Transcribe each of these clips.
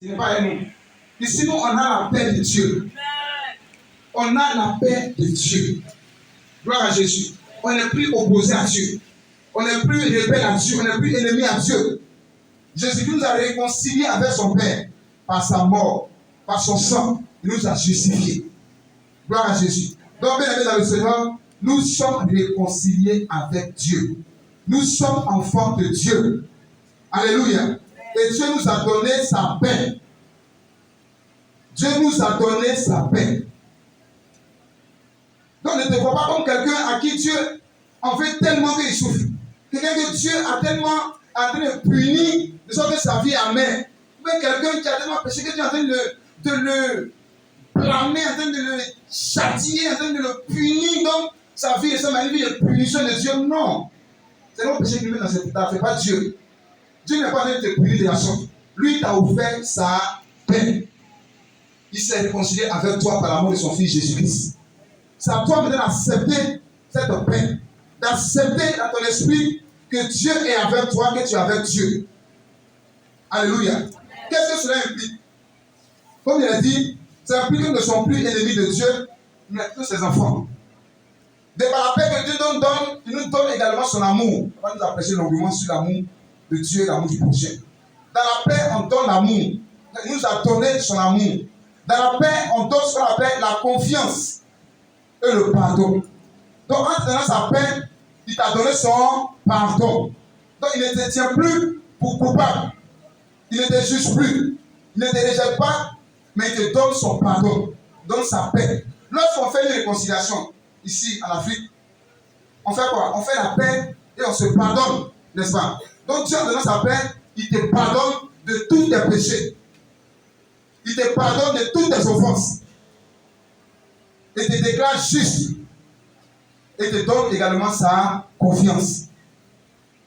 Ce n'est pas un nom. Ici, nous, on a la paix de Dieu. On a la paix de Dieu. Gloire à Jésus. On n'est plus opposé à Dieu. On n'est plus rebelle à Dieu. On n'est plus ennemi à Dieu. Jésus nous a réconciliés avec son Père par sa mort, par son sang. Il nous a justifiés. Gloire à Jésus. Donc, bien aimés dans le Seigneur, nous sommes réconciliés avec Dieu. Nous sommes enfants de Dieu. Alléluia. Et Dieu nous a donné sa paix. Dieu nous a donné sa paix. Donc ne te vois pas comme quelqu'un à qui Dieu en fait tellement qu'il souffre. Quelqu'un que Dieu a tellement en train de punir de sorte que sa vie est amère. Mais quelqu'un qui a tellement péché que Dieu est en train de le blâmer, en train de le châtier, en train de le punir. Donc sa vie est sa vie de punition de Dieu. Non. C'est notre péché qui nous met dans cet état. Ce n'est pas Dieu. Dieu n'est pas en train de te punir de la sorte. Lui t'a offert sa paix. Il s'est réconcilié avec toi par l'amour de son Fils Jésus-Christ. C'est à toi maintenant d'accepter cette paix, d'accepter dans ton esprit que Dieu est avec toi, que tu es avec Dieu. Alléluia. Qu'est-ce que cela implique? Comme il a dit, ça implique que nous ne sommes plus ennemis de Dieu, mais tous ses enfants. De par la paix que Dieu nous donne, il nous donne également son amour. On va nous apprécier longuement sur l'amour de Dieu et l'amour du prochain. Dans la paix, on donne l'amour. Il nous a donné son amour. Dans la paix, on donne ce qu'on appelle la confiance et le pardon. Donc, en te donnant sa paix, il t'a donné son pardon. Donc, il ne te tient plus pour coupable. Il ne te juge plus. Il ne te rejette pas, mais il te donne son pardon, donne sa paix. Lorsqu'on fait une réconciliation, ici en Afrique, on fait quoi? On fait la paix et on se pardonne, n'est-ce pas? Donc, Dieu en donnant sa paix, il te pardonne de tous tes péchés. Il te pardonne de toutes tes offenses. Et te déclare juste. Et te donne également sa confiance.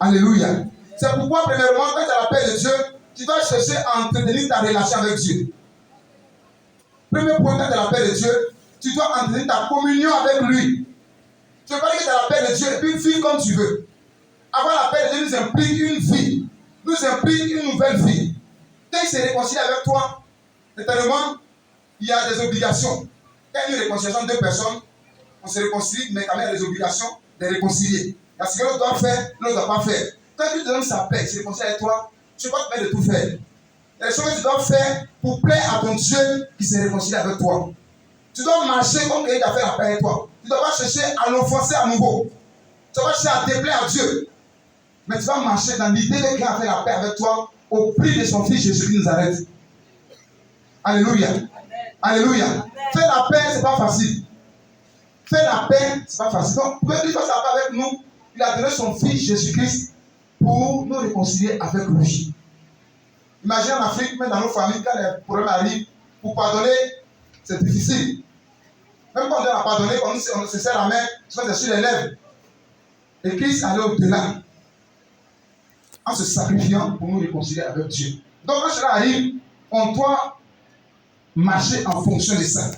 Alléluia. C'est pourquoi, premièrement, quand tu as la paix de Dieu, tu dois chercher à entretenir ta relation avec Dieu. Premier point, quand tu as la paix de Dieu, tu dois entretenir ta communion avec lui. Tu ne veux pas dire que tu as la paix de Dieu et puis vivre comme tu veux. Avoir la paix de Dieu nous implique une vie. Nous implique une nouvelle vie. Quand il se réconcilie avec toi, notamment, il y a des obligations. Quand il y a une réconciliation de deux personnes, on se réconcilie, mais quand même il y a des obligations de réconcilier. Parce que l'autre doit faire, l'autre ne doit pas faire. Quand tu te donnes sa paix, il se réconcilie avec toi, tu ne peux pas te permettre de tout faire. Il y a des choses que tu dois faire pour plaire à ton Dieu qui se réconcilie avec toi. Tu dois marcher comme quelqu'un qui a fait la paix avec toi. Tu ne dois pas chercher à l'offenser à nouveau. Tu dois pas chercher à déplaire à Dieu. Mais tu vas marcher dans l'idée de quelqu'un a fait la paix avec toi au prix de son Fils Jésus qui nous arrête. Alléluia. Alléluia. Faire la paix, ce n'est pas facile. Faire la paix, ce n'est pas facile. Donc, pour qu'il fasse la paix avec nous, il a donné son Fils Jésus-Christ pour nous réconcilier avec lui. Imaginez en Afrique, même dans nos familles, quand les problèmes arrivent, pour pardonner, c'est difficile. Même quand on doit pardonner, on se serre la main, souvent c'est sur les lèvres. Et Christ allait au-delà, en se sacrifiant pour nous réconcilier avec Dieu. Donc, quand cela arrive, on doit marcher en fonction de ça.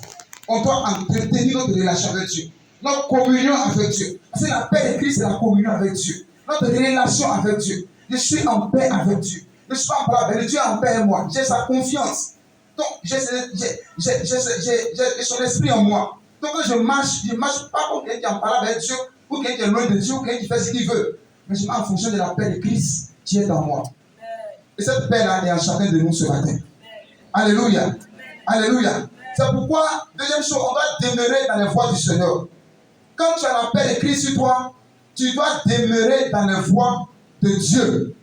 On doit entretenir notre relation avec Dieu. Notre communion avec Dieu. Parce que la paix de Christ, c'est la communion avec Dieu. Notre relation avec Dieu. Je suis en paix avec Dieu. Je suis en paix avec Dieu. Dieu est en paix avec moi. J'ai sa confiance. Donc, j'ai son esprit en moi. Donc, quand je marche pas comme quelqu'un qui en parle avec Dieu, ou quelqu'un qui est loin de Dieu, ou quelqu'un qui fait ce qu'il veut. Mais je marche en fonction de la paix de Christ qui est en moi. Et cette paix-là est en chacun de nous ce matin. Alléluia. Alléluia. C'est pourquoi, deuxième chose, on doit demeurer dans les voies du Seigneur. Quand tu as la paix de Christ sur toi, tu dois demeurer dans les voies de Dieu.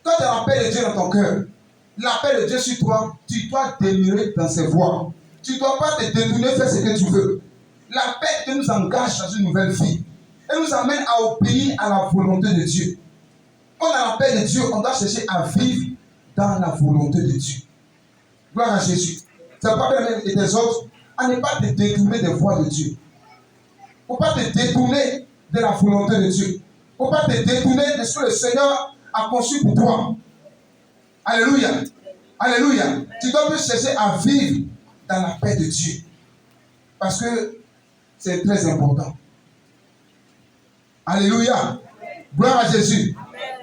Quand tu as la paix de Dieu dans ton cœur, la paix de Dieu sur toi, tu dois demeurer dans ses voies. Tu ne dois pas te détourner, faire ce que tu veux. La paix nous engage dans une nouvelle vie. Elle nous amène à obéir à la volonté de Dieu. Quand on a la paix de Dieu, on doit chercher à vivre dans la volonté de Dieu. Gloire à Jésus. C'est pas que les autres, à ne pas te détourner des voies de Dieu. Il ne faut pas te détourner de la volonté de Dieu. Il ne faut pas te détourner de ce que le Seigneur a conçu pour toi. Alléluia. Alléluia. Tu dois plus chercher à vivre dans la paix de Dieu. Parce que c'est très important. Alléluia. Gloire à Jésus.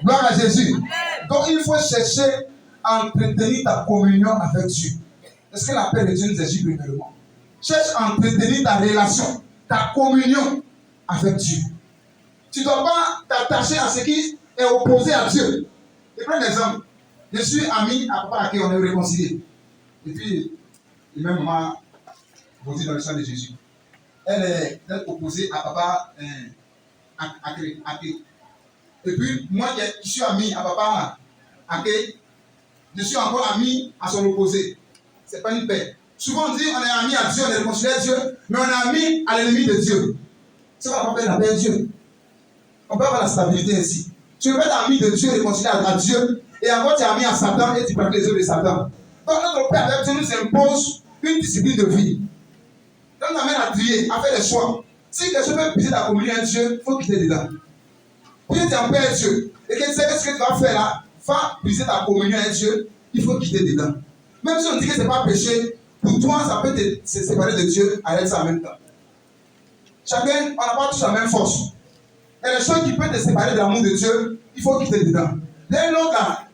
Gloire à Jésus. Donc il faut chercher à entretenir ta communion avec Dieu. Est-ce que la paix de Dieu nous agit premièrement? Cherche à entretenir ta relation, ta communion avec Dieu. Tu ne dois pas t'attacher à ce qui est opposé à Dieu. Je prends un exemple. Je suis ami à papa à qui on est réconcilié. Et puis, le même moment, vous dites dans le sang de Jésus. Elle est opposée à papa à qui. Et puis, moi, je suis ami à papa à qui. Je suis encore ami à son opposé. Ce n'est pas une paix. Souvent, on dit on est ami à Dieu, on est réconcilié à Dieu, mais on est ami à l'ennemi de Dieu. C'est quoi qu'on appelle la paix de Dieu? On peut avoir la stabilité ainsi. Tu peux être ami de Dieu, réconcilié à Dieu, et encore tu es ami à Satan et tu pratiques les œuvres de Satan. Donc notre Père avec Dieu nous impose une discipline de vie. Donc on amène à trier, à faire des choix. Si quelque chose peut briser ta communion avec Dieu, il faut quitter dedans. Puis tu es en paix avec Dieu, et que tu sais que ce que tu vas faire là va briser ta communion avec Dieu, il faut quitter dedans. Même si on dit que ce n'est pas péché, pour toi ça peut te séparer de Dieu, arrête ça en même temps. Chacun, on n'a pas tous la même force. Et les choses qui peuvent te séparer de l'amour de Dieu, il faut quitter dedans. Dès l'autre là,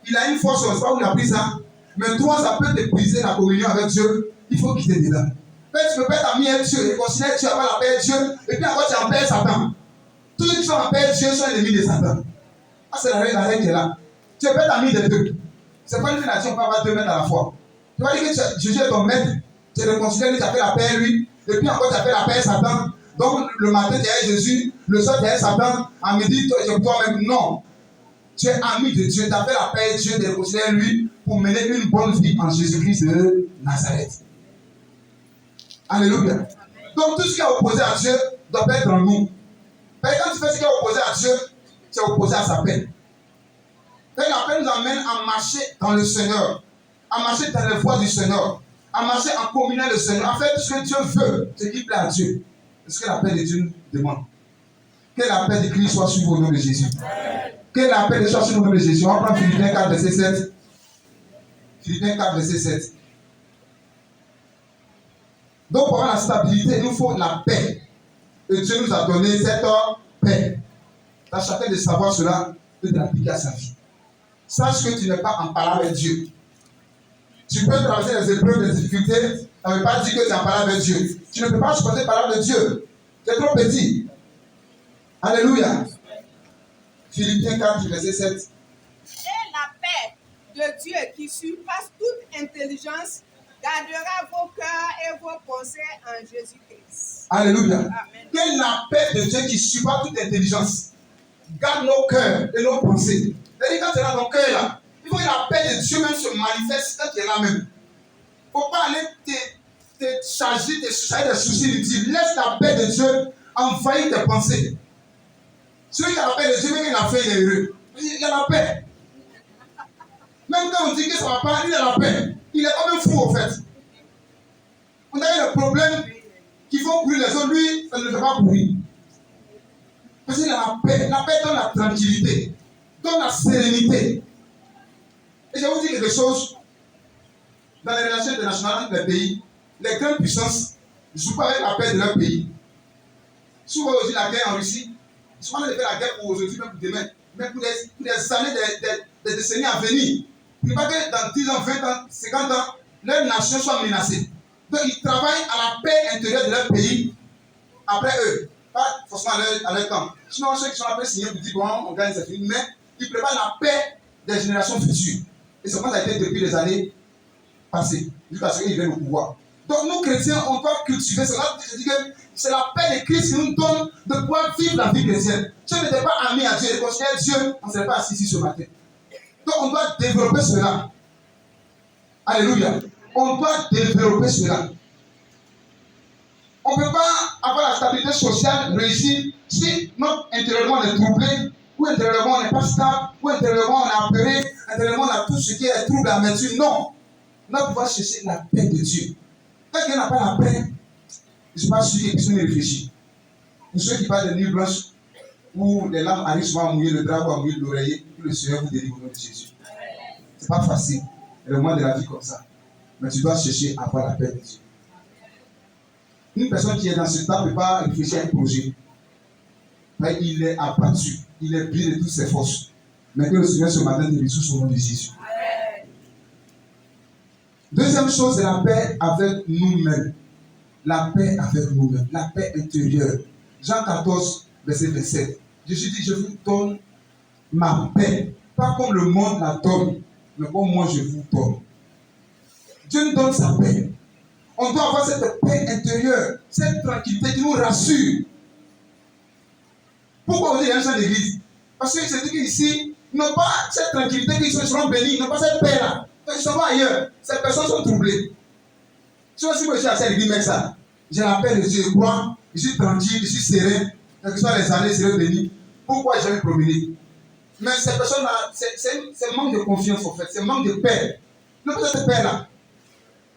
il a une force, on ne sait pas où il a pris ça, mais toi, ça peut te briser la communion avec Dieu, il faut quitter dedans. Mais tu ne peux pas être ami avec Dieu et considérer que tu as pas la paix avec Dieu, et puis encore tu es en paix avec Satan. Tous ceux qui sont en paix avec Dieu sont ennemis de Satan. Ah, c'est la règle qui est là. Tu peux être ami des deux. C'est pas une relation, on peut avoir deux maîtres à la fois. Tu vas dire que Jésus est ton maître, tu le considères que tu as fait la paix avec lui, et puis encore tu as fait la paix avec Satan. Donc le matin tu es avec Jésus, le soir tu es avec Satan, à midi tu es toi-même. Non. Tu es ami de Dieu, tu as fait la paix avec Dieu, tu le considères lui pour mener une bonne vie en Jésus-Christ de Nazareth. Alléluia. Donc tout ce qui est opposé à Dieu doit pas être en nous. Mais quand tu fais ce qui est opposé à Dieu, tu es opposé à sa paix. Et la paix nous amène à marcher dans le Seigneur, à marcher dans les voies du Seigneur, à marcher en communion avec le Seigneur, à faire tout ce que Dieu veut, ce qui plaît à Dieu. C'est ce que la paix de Dieu nous demande. Que la paix de Christ soit sur vous au nom de Jésus. Que la paix de Dieu soit sur vous au nom de Jésus. On va prendre Philippiens 4, verset 7. Philippiens 4, verset 7. Donc pour avoir la stabilité, il nous faut la paix. Et Dieu nous a donné cette paix. À chacun de savoir cela, de l'appliquer à sa vie. Sache que tu n'es pas en parole avec Dieu. Tu peux traverser les épreuves, les difficultés, ça ne veut pas dire que tu es en parole avec Dieu. Tu ne peux pas supporter la parole de Dieu. Tu es trop petit. Alléluia. Philippiens 4, verset 7. Et la paix de Dieu qui surpasse toute intelligence gardera vos cœurs et vos pensées en Jésus-Christ. Alléluia. Amen. Que la paix de Dieu qui surpasse toute intelligence garde nos cœurs et nos pensées. C'est-à-dire quand tu es dans ton cœur là, il faut que la paix de Dieu même se manifeste quand tu es là même. Il ne faut pas aller te charger des soucis inutiles. Laisse la paix de Dieu envahir tes pensées. Celui qui a la paix de Dieu, même il a fait, il est heureux. Il a la paix. Même quand on dit que ça ne va pas, il a la paix. Il est quand même fou au fait. On a eu des problèmes qui font brûler les autres, lui, ça ne le fait pas brûler. Parce qu'il a la paix. La paix donne la tranquillité, donne la sérénité. Et je vais vous dire quelque chose. Dans les relations internationales entre les pays, les grandes puissances ne jouent pas avec la paix de leur pays. Souvent aujourd'hui la guerre en Russie, souvent ils font la guerre pour aujourd'hui, même pour demain, même pour des années, des décennies à venir. Il ne faut pas que dans 10 ans, 20 ans, 50 ans, leur nation soit menacée. Donc ils travaillent à la paix intérieure de leur pays après eux. Pas forcément à leur temps. Sinon, ceux qui sont après signés, ils disent bon, on gagne cette vie, mais ils préparent la paix des générations futures. Et c'est comme ça a été depuis les années passées, jusqu'à ce qu'ils viennent au pouvoir. Donc nous, chrétiens, on doit cultiver cela. Je dis que c'est la paix de Christ qui nous donne de pouvoir vivre la vie chrétienne. Si on n'était pas ami à Dieu et considère Dieu, on ne serait pas assis ici ce matin. Donc on doit développer cela. Alléluia. On doit développer cela. On ne peut pas avoir la stabilité sociale réussie si notre intérieurement est troublé, ou intérieurement on n'est pas stable, ou intérieurement on est apeuré, intérieurement on a tout ce qui est trouble à mettre. Non. On doit pouvoir chercher la paix de Dieu. Quand quelqu'un n'a pas la paix, je ne suis pas sûr qu'il puisse réfléchir. Pour ceux qui parlent de nuit blanche, où les lames arrivent souvent à mouiller le drap ou à mouiller l'oreiller, que le Seigneur vous délivre au nom de Jésus. Ce n'est pas facile. C'est le moment de la vie comme ça. Mais tu dois chercher à avoir la paix de Dieu. Une personne qui est dans ce temps ne peut pas réfléchir à un projet. Mais il est abattu, il est brisé de toutes ses forces. Mais que le Seigneur ce matin te ressource au nom de Jésus. Deuxième chose, c'est la paix avec nous-mêmes. La paix avec nous-mêmes. La paix intérieure. Jean 14, verset 27. Jésus dit, je vous donne ma paix. Pas comme le monde la donne, mais comme moi je vous donne. Dieu nous donne sa paix. On doit avoir cette paix intérieure, cette tranquillité qui nous rassure. Pourquoi on dit qu'il y a un chant d'église? Parce que c'est dit qu'ici, ils n'ont pas cette tranquillité qu'ils seront bénis, ils n'ont pas cette paix-là. Ils sont ailleurs. Ces personnes sont troublées. Si je suis à cette église, mais ça, j'ai la paix de Dieu, je crois, je suis tranquille, je suis serein, quelles que soient les années, je serai béni. Pourquoi je vais promener? Mais ces personnes-là, c'est manque de confiance en fait, c'est manque de paix. Ils n'ont pas cette paix-là.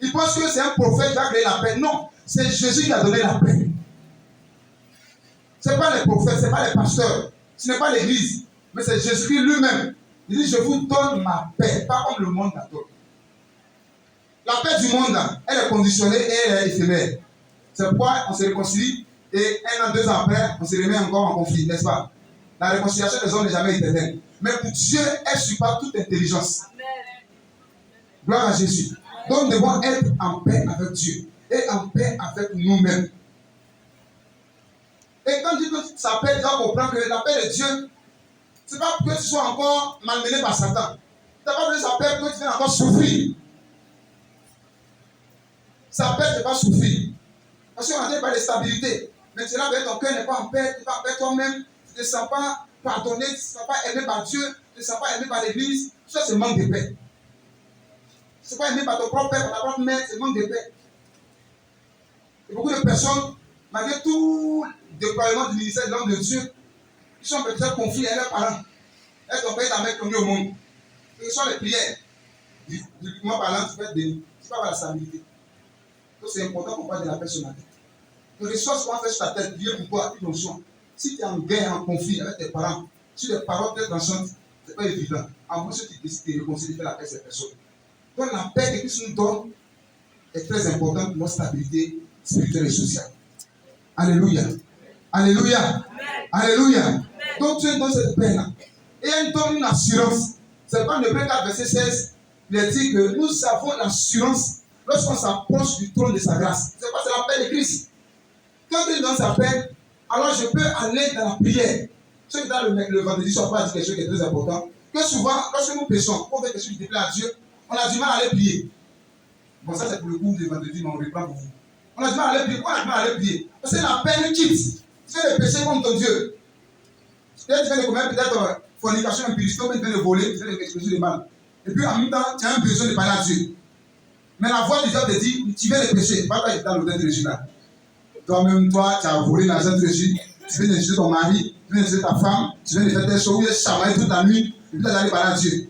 Ils pensent que c'est un prophète qui va créer la paix. Non, c'est Jésus qui a donné la paix. Ce n'est pas les prophètes, ce n'est pas les pasteurs, ce n'est pas l'église, mais c'est Jésus lui-même. Il dit, je vous donne ma paix, pas comme le monde la donne. La paix du monde, elle est conditionnée et elle est éphémère. C'est pourquoi on se réconcilie et 1 an, 2 ans après, on se remet encore en conflit, n'est-ce pas? La réconciliation des hommes n'est jamais éternelle. Mais pour Dieu, elle surpasse toute intelligence. Gloire à Jésus. Donc nous devons être en paix avec Dieu et en paix avec nous-mêmes. Et quand Dieu s'appelle, tu vas comprendre que la paix de Dieu, ce n'est pas que tu sois encore malmené par Satan. Tu n'as pas besoin de sa paix que tu viennes encore souffrir. Sa paix ne pas souffrir. Parce qu'on a dit pas de stabilité. Maintenant, ton cœur n'est pas en paix, tu n'es pas en paix toi-même, tu ne te sens pas pardonné, tu ne te sens pas aimé par Dieu, tu ne te sens pas aimé par l'Église. Ça, c'est manque de paix. Tu ne pas aimé par ton propre père, par ta propre mère, c'est manque de paix. Et beaucoup de personnes, malgré tout le déploiement du ministère de l'homme de Dieu, ils sont peut-être confiés à leurs parents. Elles t'ont payé ta mère comme au monde. Et ce sont les prières. Du moment parlant, tu peux être béni. Tu peux avoir la stabilité. Donc c'est important qu'on parle de la paix ce matin. Les ressources qu'on fait sur ta tête, prier pour toi, une notion. Si tu es en guerre, en conflit avec tes parents, si les paroles peut-être tranchantes, ce n'est pas évident. En moins, si tu décides de réconcilier, de faire la paix à ces personnes. Donc la paix que Christ nous donne est très importante pour notre stabilité spirituelle et sociale. Alléluia. Alléluia. Amen. Alléluia. Amen. Donc Dieu donne cette paix-là. Et elle donne une assurance. C'est pas le Hébreux 4, verset 16. Il a dit que nous avons l'assurance lorsqu'on s'approche du trône de sa grâce. C'est quoi? C'est la paix de Christ. Quand il donne sa paix, alors je peux aller dans la prière. Ceux qui dans le vendredi soir pas dit quelque chose qui est très important. Que souvent, lorsque nous péchons, on fait quelque chose qui déplaît à Dieu, on a du mal à aller prier. Bon, ça c'est pour le coup du vendredi, mais on reprend pour vous. On a du mal à aller prier. Pourquoi on a du mal à aller prier? Parce que la paix nous quitte. Tu fais le péché contre ton Dieu. Peut-être tu fais de commettre peut-être fornication, impudicité, tu fais de voler, tu fais quelque chose de mal. Et puis en même temps, tu as un besoin de parler à Dieu. Mais la voix du Dieu te dit, tu viens de pécher, pas dans l'hôtel de Régina. Toi-même, toi, tu as volé l'argent de Régine, tu viens de jeter ton mari, tu viens de jeter ta femme, tu viens de faire des choses, tu viens de chamailler toute la nuit, et puis tu as allé parler à Dieu.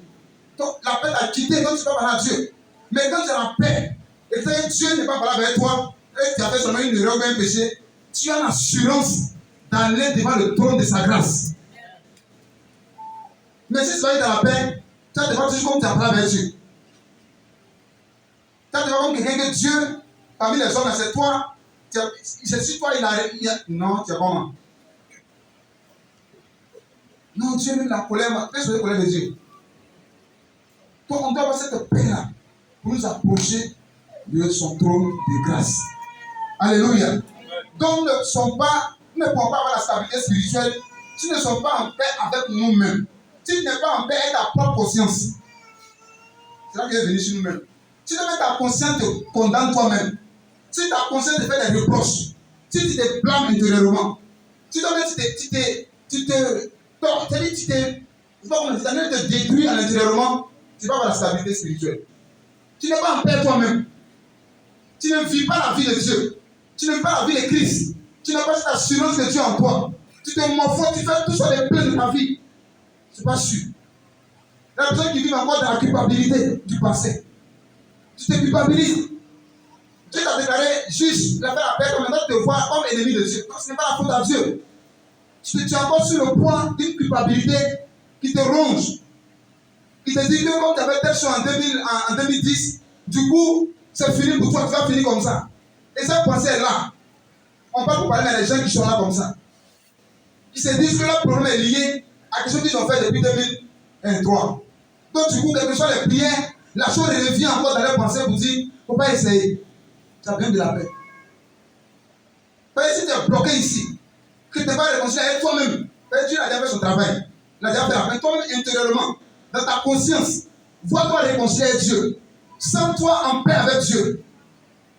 Donc la paix t'a quitté, donc tu peux parler à Dieu. Mais quand tu as la paix, et que Dieu n'est pas parlé avec toi, et tu as fait seulement une erreur ou un péché, tu as l'assurance d'aller devant le trône de sa grâce. Mais si tu vas être dans la paix, tu vas te voir toujours comme tu as parlé avec Dieu. Tu vas te voir comme quelqu'un que Dieu, parmi les hommes, c'est toi. C'est sur toi, il a. Non, tu es comment? Non, Dieu même la colère, qu'est-ce que c'est la colère de Dieu? Donc on doit avoir cette paix-là pour nous approcher de son trône de grâce. Alléluia. Donc nous ne pouvons pas avoir la stabilité spirituelle si nous ne sommes pas en paix avec nous-mêmes. Si tu n'es pas en paix avec ta propre conscience. C'est là que est venu sur nous-mêmes. Si ta conscience te condamne toi-même, si ta conscience te fait des reproches, si tu te blâmes intérieurement, si toi-même tu te détruis à l'intérieurement, tu vas avoir la stabilité spirituelle. Tu n'es pas en paix toi-même. Tu ne vis pas la vie de Dieu. Tu ne vis pas la vie de Christ. Tu n'as pas cette assurance de Dieu en toi. Tu te morfoses, tu fais tout ça les plaies de ta vie. Je ne suis pas sûr. Il y a des personnes qui vivent encore dans la culpabilité du passé. Tu te culpabilises. Dieu t'a déclaré juste, il a fait la paix, maintenant tu te vois comme ennemi de Dieu. Donc ce n'est pas la faute à Dieu. Tu es encore sur le point d'une culpabilité qui te ronge. Il te dit que comme tu avais telle chose en 2010, du coup, c'est fini pour toi, tu vas finir comme ça. Et cette pensée est là. On parle pour parler à des gens qui sont là comme ça. Ils se disent que leur problème est lié à quelque chose qu'ils ont fait depuis 1, 3. Donc, du coup, quelles que soient les prières, la chose revient encore dans les pensées pour dire, il ne faut pas essayer. Tu as besoin de la paix. Parce que si tu es bloqué ici, que tu n'es pas réconcilié avec toi-même, Dieu a déjà fait son travail. Il a déjà fait la paix. Toi-même, intérieurement, dans ta conscience, vois-toi réconcilier avec Dieu. Sens-toi en paix avec Dieu.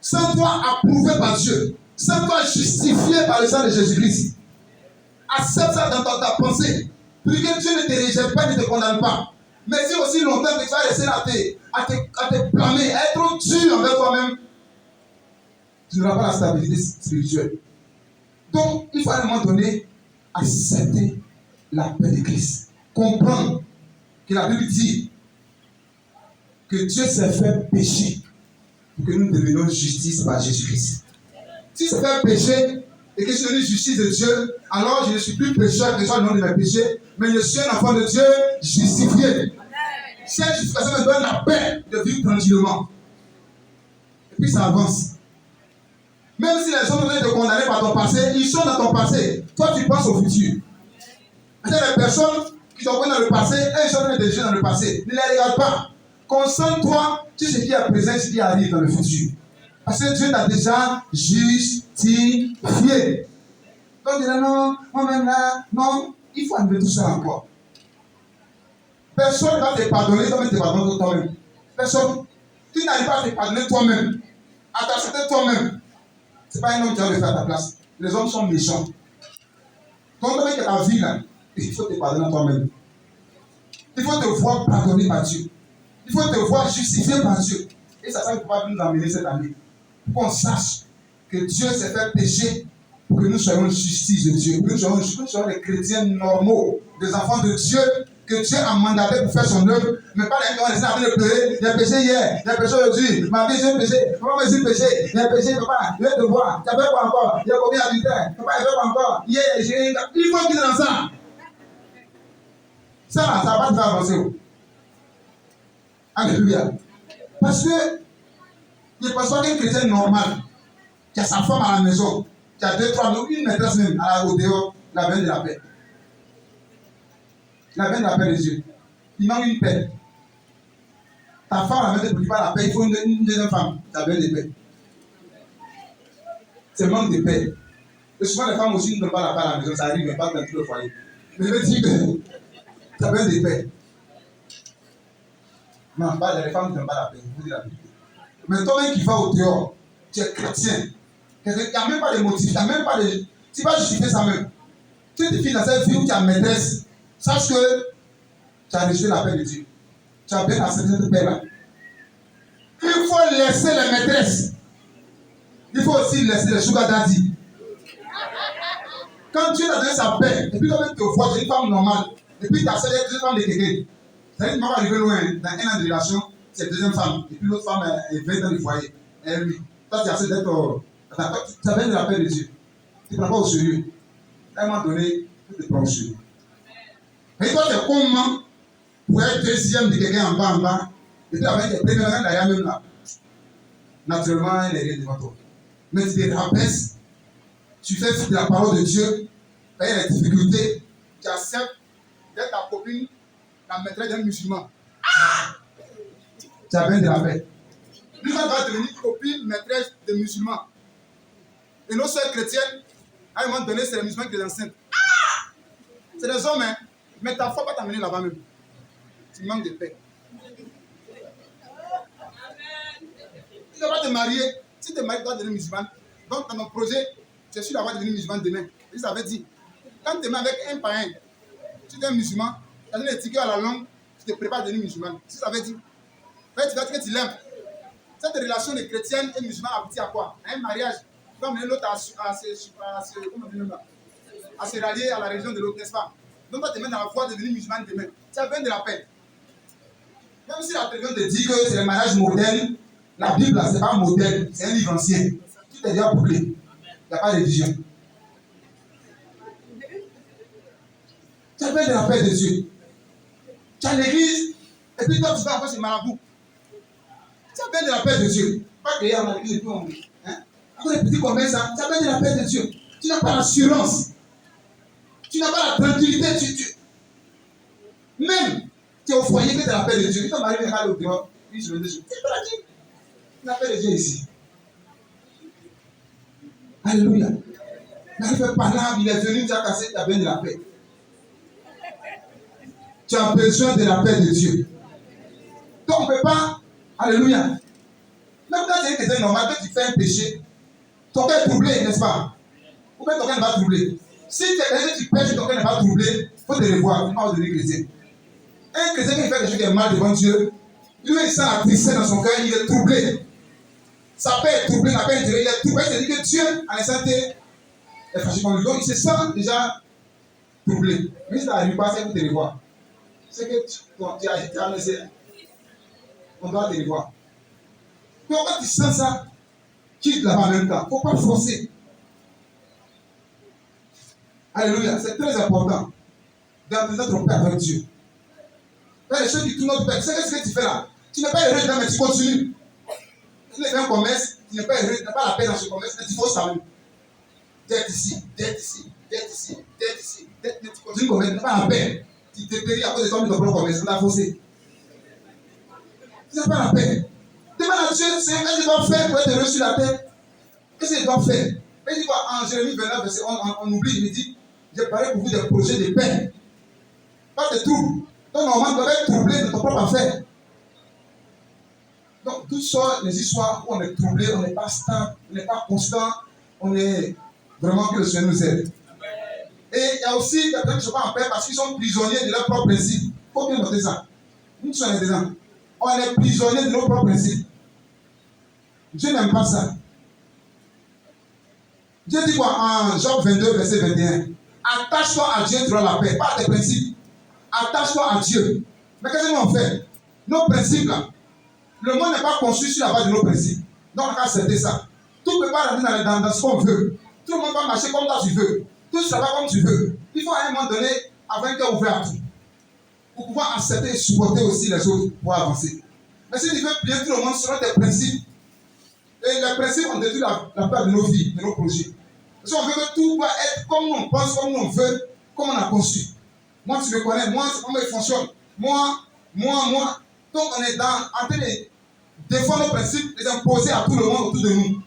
Sens-toi approuvé par Dieu. Sens-toi justifié par le sang de Jésus-Christ. Accepte ça dans ta pensée. Puis que Dieu ne te rejette pas, ne te condamne pas. Mais si aussi longtemps que tu vas rester là à te blâmer, à être trop dur envers toi-même, tu n'auras pas la stabilité spirituelle. Donc, il faut à un moment donné accepter la paix de Christ. Comprendre que la Bible dit que Dieu s'est fait pécher pour que nous devenions justice par Jésus-Christ. Si c'est fait péché et que je suis devenu justice de Dieu, alors je ne suis plus pécheur, que ce soit le nom de mes péchés, mais je suis un enfant de Dieu justifié. Cette justification me donne la paix de vivre tranquillement. Et puis ça avance. Même si les gens ont été condamnés par ton passé, ils sont dans ton passé. Toi, tu penses au futur. Il y a des personnes qui sont dans le passé, et ils sont déjà dans le passé. Ne les regarde pas. Concentre-toi sur ce qui est présent, ce qui arrive dans le futur. Parce que Dieu t'a déjà justifié. Donc, il dit non, moi-même là, non, il faut enlever tout ça encore. Personne ne va te pardonner, toi-même te pardonner toi-même. Personne. Tu n'arrives pas à te pardonner toi-même, à t'accepter toi-même. Ce n'est pas un homme qui va le faire à ta place. Les hommes sont méchants. Donc, avec ta vie là, il faut te pardonner toi-même. Il faut te voir pardonné par Dieu. Il faut te voir justifié par Dieu. Et ça ne peut pas nous amener cette année. Pour qu'on sache que Dieu s'est fait pécher pour que nous soyons justice de Dieu. Pour que nous soyons des chrétiens normaux, des enfants de Dieu, que Dieu a mandaté pour faire son œuvre, mais pas les gens qui sont en train de pleurer. J'ai péché hier, j'ai péché aujourd'hui, ma vie j'ai péché, papa me dit péché, j'ai péché, papa, je vais te voir, tu as fait quoi encore, il y a combien d'adultères, papa, il fait quoi encore, hier, il faut qu'il est dans ça. Ça là, ça va pas te faire avancer. Alléluia. Parce que, je pense pas qu'un chrétien normal, qui a sa femme à la maison, qui a 2, 3, une maîtresse même, au dehors, la veine de la paix. La veine de la paix de Dieu. Il manque une paix. Ta femme, la maîtresse ne produit pas la paix, il faut une deuxième femme, la veine de paix. C'est manque de paix. Et souvent, les femmes aussi ne donnent pas la paix à la maison, ça arrive, mais pas dans tout le foyer. Mais je veux dire que ça veine de paix. Non, pas les femmes ne donnent pas la paix, je vous dis la vérité. Mais toi-même qui vas au dehors, tu es chrétien. Il n'y a même pas de motif, il n'y a même pas de. Tu vas justifier ça même. Tu te files dans cette vie où tu as maîtresse, sache que tu as reçu la paix de Dieu. Tu as bien accepté cette paix-là. Il faut laisser les maîtresses. Il faut aussi laisser les sugar daddy. Quand Dieu t'a donné sa paix, et puis toi-même te vois, tu es une femme normale, et puis tu as accepté une femme de quelqu'un. Ça veut dire que tu vas arriver loin, dans un an de relation, c'est la deuxième femme, et puis l'autre femme est 20 dans le foyer. Et lui, toi tu as accepté d'être. Tu as bien de la paix de Dieu. Tu ne prends pas au sérieux. À un moment donné, tu te prends au sérieux. Mais toi, tu es comment pour être deuxième de quelqu'un en bas, et puis avec les premiers gens derrière même là. Naturellement, il est rien devant toi. Mais tu te rabaisses, tu fais de la parole de Dieu, tu as les difficultés, tu acceptes d'être ta copine, la maîtresse d'un musulman. Tu as bien de la paix. Lui, ça va devenir copine, maîtresse de musulmans. Et nos soeurs chrétiennes, à un moment donné, c'est les musulmans qui les enseignent. C'est des hommes, hein. Mais ta foi ne va pas t'amener là-bas même. Tu manques de paix. Tu ne vas pas te marier. Si tu te maries, tu dois devenir musulman. Donc, dans mon projet, tu es sûr d'avoir devenu musulman demain. Et ça veut dire, quand tu te mets avec un païen, tu es un musulman, tu as donné des tickets à la langue, tu te prépares à devenir musulman. Si ça veut dire, tu vas dire que tu l'aimes. Cette relation de chrétienne et musulman aboutit à quoi? À un mariage. Tu vas mener l'autre à se rallier à la religion de l'autre, n'est-ce pas? Donc, tu vas te mettre dans la voie de devenir musulman demain. Tu as besoin de la paix. Même si la religion te dit que c'est le mariage moderne, la Bible, ce n'est pas moderne, c'est un livre ancien. Tout est déjà bouclé. Il n'y a pas de religion. Tu as besoin de la paix de Dieu. Tu as l'église, et puis toi, tu vas avoir ce marabout. Tu as besoin de la paix de Dieu. Pas que hier, on a l'église et puis on. Encore des petits comme ça, tu as besoin de la paix de Dieu. Tu n'as pas l'assurance. Tu n'as pas la tranquillité. Même Tu es au foyer que tu as la paix de Dieu. Quand ton mari vient aller au dehors, puis je me dis, tu es tranquille. La paix de Dieu ici. Alléluia. Il fait palabre, il est venu, tu as cassé, tu as besoin de la paix. Tu as besoin de la paix de Dieu. Donc on ne peut pas. Alléluia. Même quand tu es quelqu'un normal, quand tu fais un péché, ton cœur est troublé, n'est-ce pas? Ou bien ton cœur n'est pas troublé. Si tu es quelqu'un qui pêche et ton cœur n'est pas troublé, il faut te revoir. Il faut pas devenir chrétien. Un chrétien qui fait quelque chose qui est mal devant Dieu, lui, il sent la tristesse dans son cœur, il est troublé. Sa paix est troublée, la paix intérieure, il est troublé. C'est-à-dire que Dieu, à l'instant T, est fâché contre lui. Donc il se sent déjà troublé. Mais si tu n'arrives pas, c'est qu'il te revoit. C'est que tu as laissé. On doit te revoir. Donc quand tu sens ça, quitte là-bas en même temps. Il ne faut pas forcer. Alléluia. C'est très important d'entrer notre paix avec Dieu. Quand les choses qui tournent notre paix, c'est ce que tu fais là. Tu n'es pas heureux dedans, mais tu continues. Tu n'es pas un commerce, tu n'es pas heureux, tu n'as pas la paix dans ce commerce, mais tu forces quand même. D'être ici, d'être ici, d'être ici, d'être ici, d'être ici. Tu continues comme tu n'as pas la paix. Tu te péris à cause de ton propre commerce, tu l'as forcé. Tu n'as pas la paix. Demande à Dieu, c'est ce que je dois faire pour être heureux sur la terre. Qu'est-ce que je dois faire? Il dit quoi? En Jérémie 29, verset 11, on oublie, il dit, j'ai parlé pour vous des projets de paix. Pas de troubles. Donc normalement, tu dois être troublé de ton propre affaire. Donc toutes sortes les histoires où on est troublé, on n'est pas stable, on n'est pas constant, on est vraiment que le Seigneur nous aide. Et il y a aussi des personnes qui ne sont pas en paix parce qu'ils sont prisonniers de leurs propres principes. Il faut bien noter ça. Nous sommes dedans. On est prisonniers de nos propres principes. Dieu n'aime pas ça. Dieu dit quoi en Job 22, verset 21? Attache-toi à Dieu, tu auras la paix, pas à tes principes. Attache-toi à Dieu. Mais qu'est-ce que nous on fait? Nos principes là, le monde n'est pas construit sur la base de nos principes. Donc on va accepter ça. Tout ne peut pas rentrer dans ce qu'on veut. Tout le monde va marcher comme toi tu veux. Tout ça va comme tu veux. Il faut à un moment donné avoir un cœur ouvert à tout. Pour pouvoir accepter et supporter aussi les autres pour avancer. Mais si tu veux bien tout le monde selon tes principes, et les principes ont détruit la plupart de nos vies, de nos projets. Parce qu'on veut que tout va être comme nous on pense, comme nous on veut, comme on a conçu. Moi, tu me connais, moi, c'est comment il fonctionne. Moi. Donc, on est en train de défendre nos principes, les imposer à tout le monde autour de nous.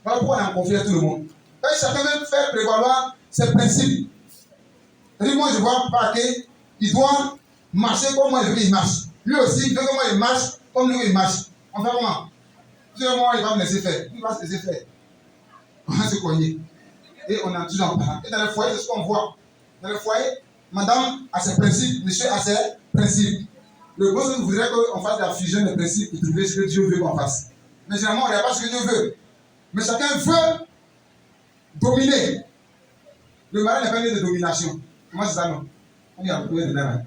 Voilà pourquoi on est en conflit avec tout le monde. Et chacun veut faire prévaloir ses principes. C'est-à-dire, moi, je vois pas qu'il doit marcher comme moi, je veux qu'il marche. Lui aussi, il veut que moi, il marche comme lui, il marche. On fait comment? Moi, il va me laisser faire. Il va se laisser faire. On va se cogner. Et on a toujours en parlant. Et dans le foyer, c'est ce qu'on voit. Dans le foyer, madame a ses principes, monsieur a ses principes. Le boss voudrait qu'on fasse la fusion des principes et trouver ce que Dieu veut qu'on fasse. Mais généralement, on ne regarde pas ce que Dieu veut. Mais chacun veut dominer. Le mari n'est pas né de domination. Moi, c'est ça, non. On y a trouvé dedans.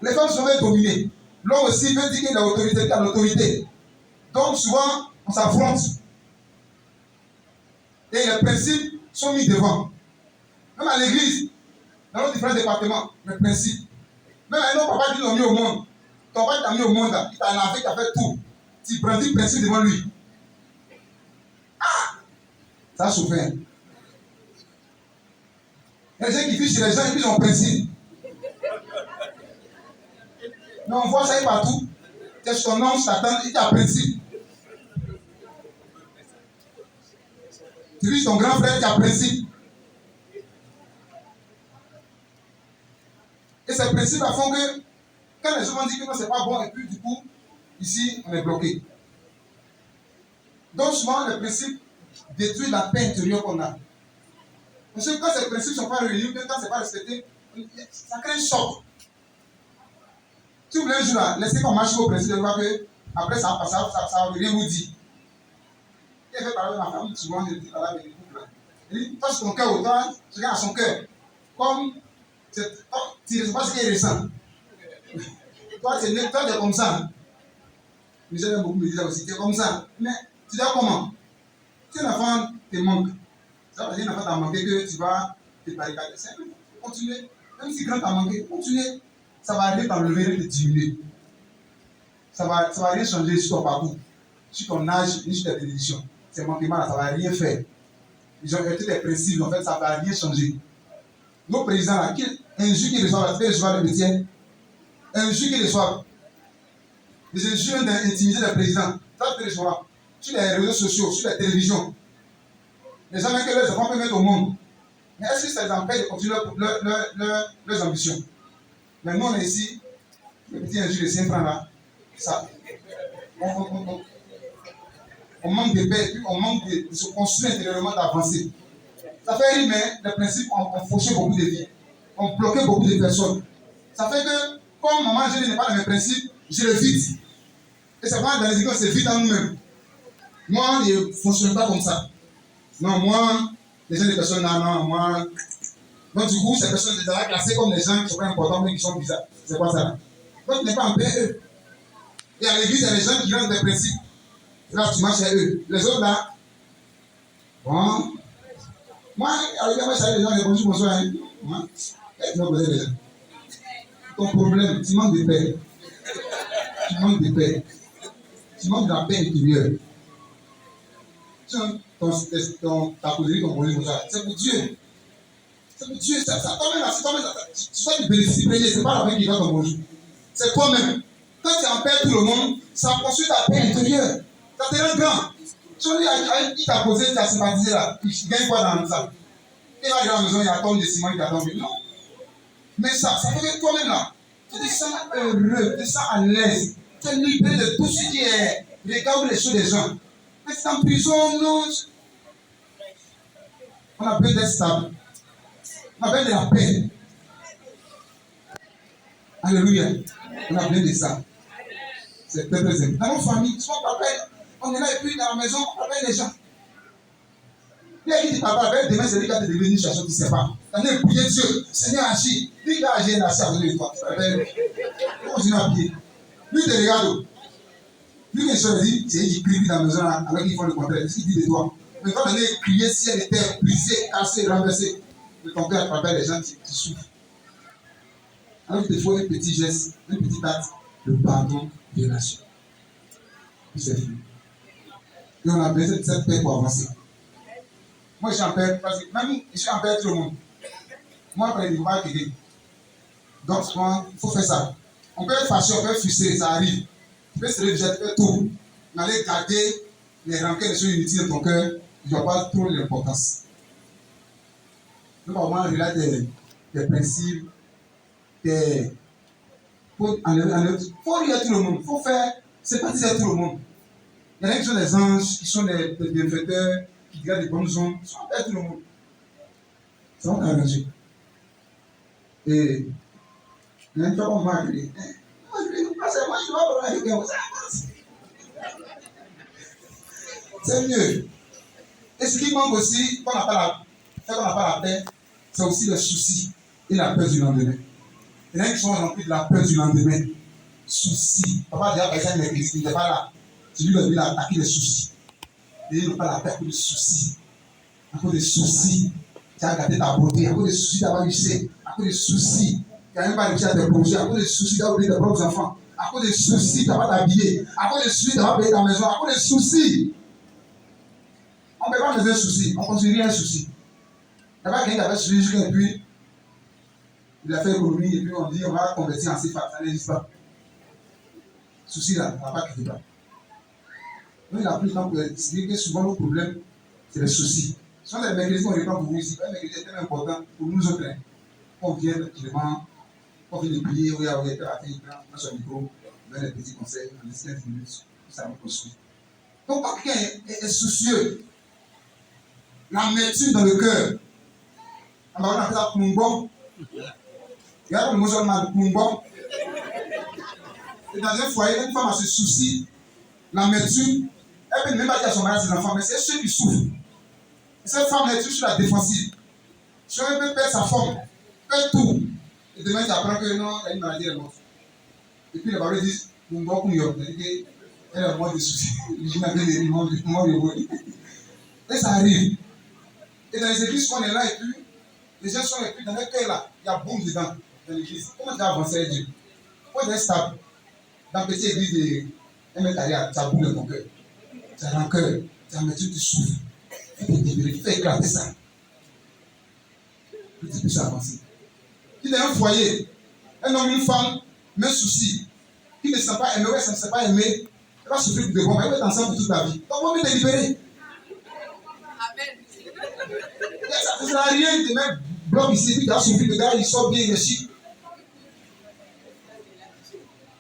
Les femmes sont veulent dominer. L'homme aussi veut dire qu'il a l'autorité, qu'il a l'autorité. Donc, souvent, on s'affronte. Et les principes sont mis devant. Même à l'église, dans nos différents départements, les principes. Même à nos papas qui l'ont mis au monde. Ton papa t'a mis au monde, il t'a lavé, il t'a fait tout. Tu prends le principe devant lui. Ah! Ça a souffert. Il y a des gens qui vivent chez les gens et puis ils ont principe. Mais on voit ça partout. C'est ton nom, Satan, il t'a principe. Tu vis ton grand frère qui a principe. Et ces principes font que quand les gens vont dire que non, c'est pas bon, et puis du coup, ici, on est bloqué. Donc souvent, les principes détruisent la paix intérieure qu'on a. Parce que quand ces principes ne sont pas réunis, quand ce n'est pas respecté, ça crée un choc. Si vous voulez un jour là, laissez qu'on marche vos principes, vous voyez que après ça va rien vous dire. Il fait parler de ma femme, souvent je dis voilà avec les couples là. Il dit, toi c'est ton cœur autant, chacun a son cœur. Comme tu ne sais pas ce qu'il ressent. Toi tu es comme ça. Mais j'aime beaucoup me dire aussi, tu es comme ça. Mais tu dis comment? Si un enfant te manque, ça veut dire qu'un enfant t'a manqué que tu vas te barricader. C'est simple, continuer. Même si grand t'a manqué, continuer. Ça va arriver t'enlever et te diminuer. Ça va rien changer sur ton parcours, sur ton âge, ni sur tes décisions. Ces manquements là, ça ne va rien faire. Ils ont été des principes, en fait, ça ne va rien changer. nos présidents là, un jour qu'ils reçoivent, ils reçoivent le métier. Un jour qu'ils reçoivent, les injures d'intimider les présidents, ça peut recevoir sur les réseaux sociaux, sur la télévision. Les gens que leurs enfants peuvent mettre au monde. Mais est-ce que ça les empêche de continuer leurs ambitions? Mais nous, on est ici, le petit injure de 5 francs là, ça. On manque de paix, et puis on manque de se construire intérieurement, d'avancer. Ça fait rire, mais les principes ont fauché beaucoup de vies, ont bloqué beaucoup de personnes. Ça fait que, comme maman, je n'ai pas dans mes principes, je le vide. Et c'est pas dans les écoles, c'est vite en nous-mêmes. Moi, je ne fonctionne pas comme ça. Non, moi, les gens des personnes là, non, moi. Donc, du coup, ces personnes sont déjà classées comme des gens qui ne sont pas importants, mais qui sont bizarres. C'est quoi ça? Donc, tu n'es pas en paix, eux. Et à l'église, il y a des gens qui ont des principes. Là, tu marches chez eux. Les autres là, bon. Moi, à l'église, moi, je salue les gens, je dis bonsoir. Moi, tu vas poser les gens. Ton problème, tu manques de paix. Tu manques de paix. Tu manques de la paix intérieure. Ta causerie, ton problème, c'est pour Dieu. C'est pour Dieu. Ça toi-même, c'est toi-même. Tu fais du bénéfice premier, c'est pas la paix qui va ton bonjour. C'est toi-même. Quand tu en perds tout le monde, ça construit ta paix intérieure. Ça te rend grand. Celui qui t'a posé, qui t'a sympathisé là, il gagne quoi dans ça? Il va arriver à la maison, il y a un tonne de ciment qui t'attend. Non. Mais ça fait que toi-même là, tu te sens heureux, tu te sens à l'aise. Tu es libéré de tout ce qui est regard les choses des gens. Mais c'est en prison, non. On a besoin d'être stable. On a besoin de la paix. Alléluia. On a besoin de ça. C'est très très important. Dans nos familles, souvent papa, on est là et puis dans la maison, on appelle les gens. Il a dit papa, demain c'est lui qui a te devenir une situation qui ne sait pas. On est prié Dieu, Seigneur agit. Lui qui a agi un assez à côté de toi. Continue à prier. Lui te regarde. Lui qui se dit, c'est lui qui crie dans la maison alors qu'il faut le contraire. C'est ce qu'il dit de toi. Mais quand on est crié, si elle était brisée, cassée, renversée, de ton cœur, tu appelles les gens qui souffrent. Alors il te faut un petit geste, un petit acte de pardon, de nation. Puis c'est fini. Et on a besoin de cette paix pour avancer. Moi, je suis en paix, parce que même je suis en paix tout le monde. Moi, après, il ne faut pas quitter. Donc, il faut faire ça. On peut être fâché, on peut être frustré, ça arrive. Tu peux se réveiller, tu peux tout. Mais aller garder les rancœurs, les choses inutiles de ton cœur, tu ne vois pas trop l'importance. Donc, au moins, relate des principes, il faut rire à tout le monde, il faut faire sympathiser à tout le monde. Il y en a qui sont des anges, qui sont des bienfaiteurs, qui gardent des bonnes zones, ils sont à tout le monde. Ça va t'arranger. Et il y a une fois qu'on m'a appelé. Moi, je dois parler c'est mieux. Et ce qui manque aussi, quand on n'a pas la paix, c'est aussi le souci et la peur du lendemain. Il y en a qui sont remplis de la peur du lendemain. Souci. Papa déjà, par exemple, l'église, il n'est pas là. C'est lui qui a attaqué les soucis. Et il n'a pas la paix à cause des soucis. À cause des soucis, tu as gâté ta beauté. À cause des soucis d'avoir lycée. À cause des soucis, tu n'as même pas réussi à tes projets. À cause des soucis d'avoir oublié tes propres enfants. À cause des soucis, tu n'as pas t'habiller. À cause des soucis, tu n'as pas payé ta maison. À cause des soucis. On ne peut pas faire un souci. On ne construit un souci. Il n'y a pas quelqu'un qui avait suivi jusqu'à puis il a fait économie et puis on dit on va convertir en CFA. Ça n'existe pas. Souci là, on ne va pas quitter pas. Nous, il a pris le temps pour expliquer que souvent nos problèmes, c'est les soucis. Souvent, les mécanismes qu'on répond pour vous ici, les mécanismes tellement importants pour nous autres. On vient tranquillement, on vient de prier, on a fait la fille, on a son micro, on donne des petits conseils, on laisse 15 minutes, ça nous construit. Donc, quand quelqu'un est soucieux, l'amertume dans le cœur, on va appeler ça plumbon. Il y a le mot sur le plumbon. Et dans un foyer, une femme a ce souci, l'amertume, elle peut même pas dire à son mari, à ses enfants, mais c'est ceux qui souffrent. Et cette femme est toujours sur la défensive. Si elle peut perdre sa forme, perdre tout. Et demain, tu apprends que non, elle a une maladie, elle est morte. Et puis les parents disent, nous avons dit elle a moins de soucis. Je n'ai pas de mort de. Et ça arrive. Et dans les églises, on est là et puis, les gens sont et puis dans le cœur là, il y a boum dedans, dans l'église. Comment tu vas avancer avec Dieu? Faut être stable. Dans la petite église de 1 mètre carré, ça boum dans ton cœur. Tu as rancœur, tu as amertume, tu souffres. Tu peux te libérer, tu fais éclater ça. Puis tu peux avancer. qu'il ait un foyer, un homme, une femme, mais souci, qui ne se sent pas aimé, ou elle ne se sent pas aimé, elle va souffrir de bon, elle va être ensemble pour toute la vie. Donc, on va me libérer. Amen. Ça ne sert à rien de mettre bloc ici, puis tu as souffert, le gars, il sort bien, il est chic.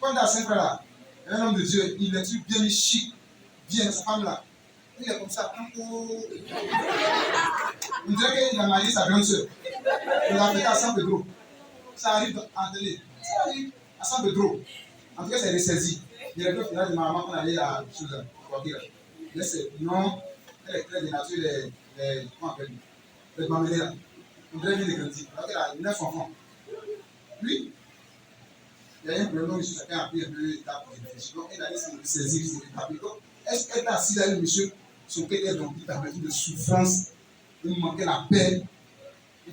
Quand dans ce là, un homme de Dieu, il est bien chic, bien, sa femme là. Il est comme ça. On dirait qu'il a marié sa grande soeur. Il l'a fait à San Pedro. Ça arrive en télé. Ça arrive à San Pedro. En tout cas, c'est ressaisi. Il y a le final de ma maman qu'on allait à Souza. Mais c'est non, elle est très de nature, comment on appelle, les mamelés là. On dirait bien les grandir. Alors qu'elle a 9 enfants. Lui, il y a un problème où chacun a pris un peu d'état pour réfléchir. Donc, elle a laissé se saisir, se rétablir. Donc, est-ce qu'elle est assise là, le monsieur, son cœur est rempli de souffrance, il manquait la paix.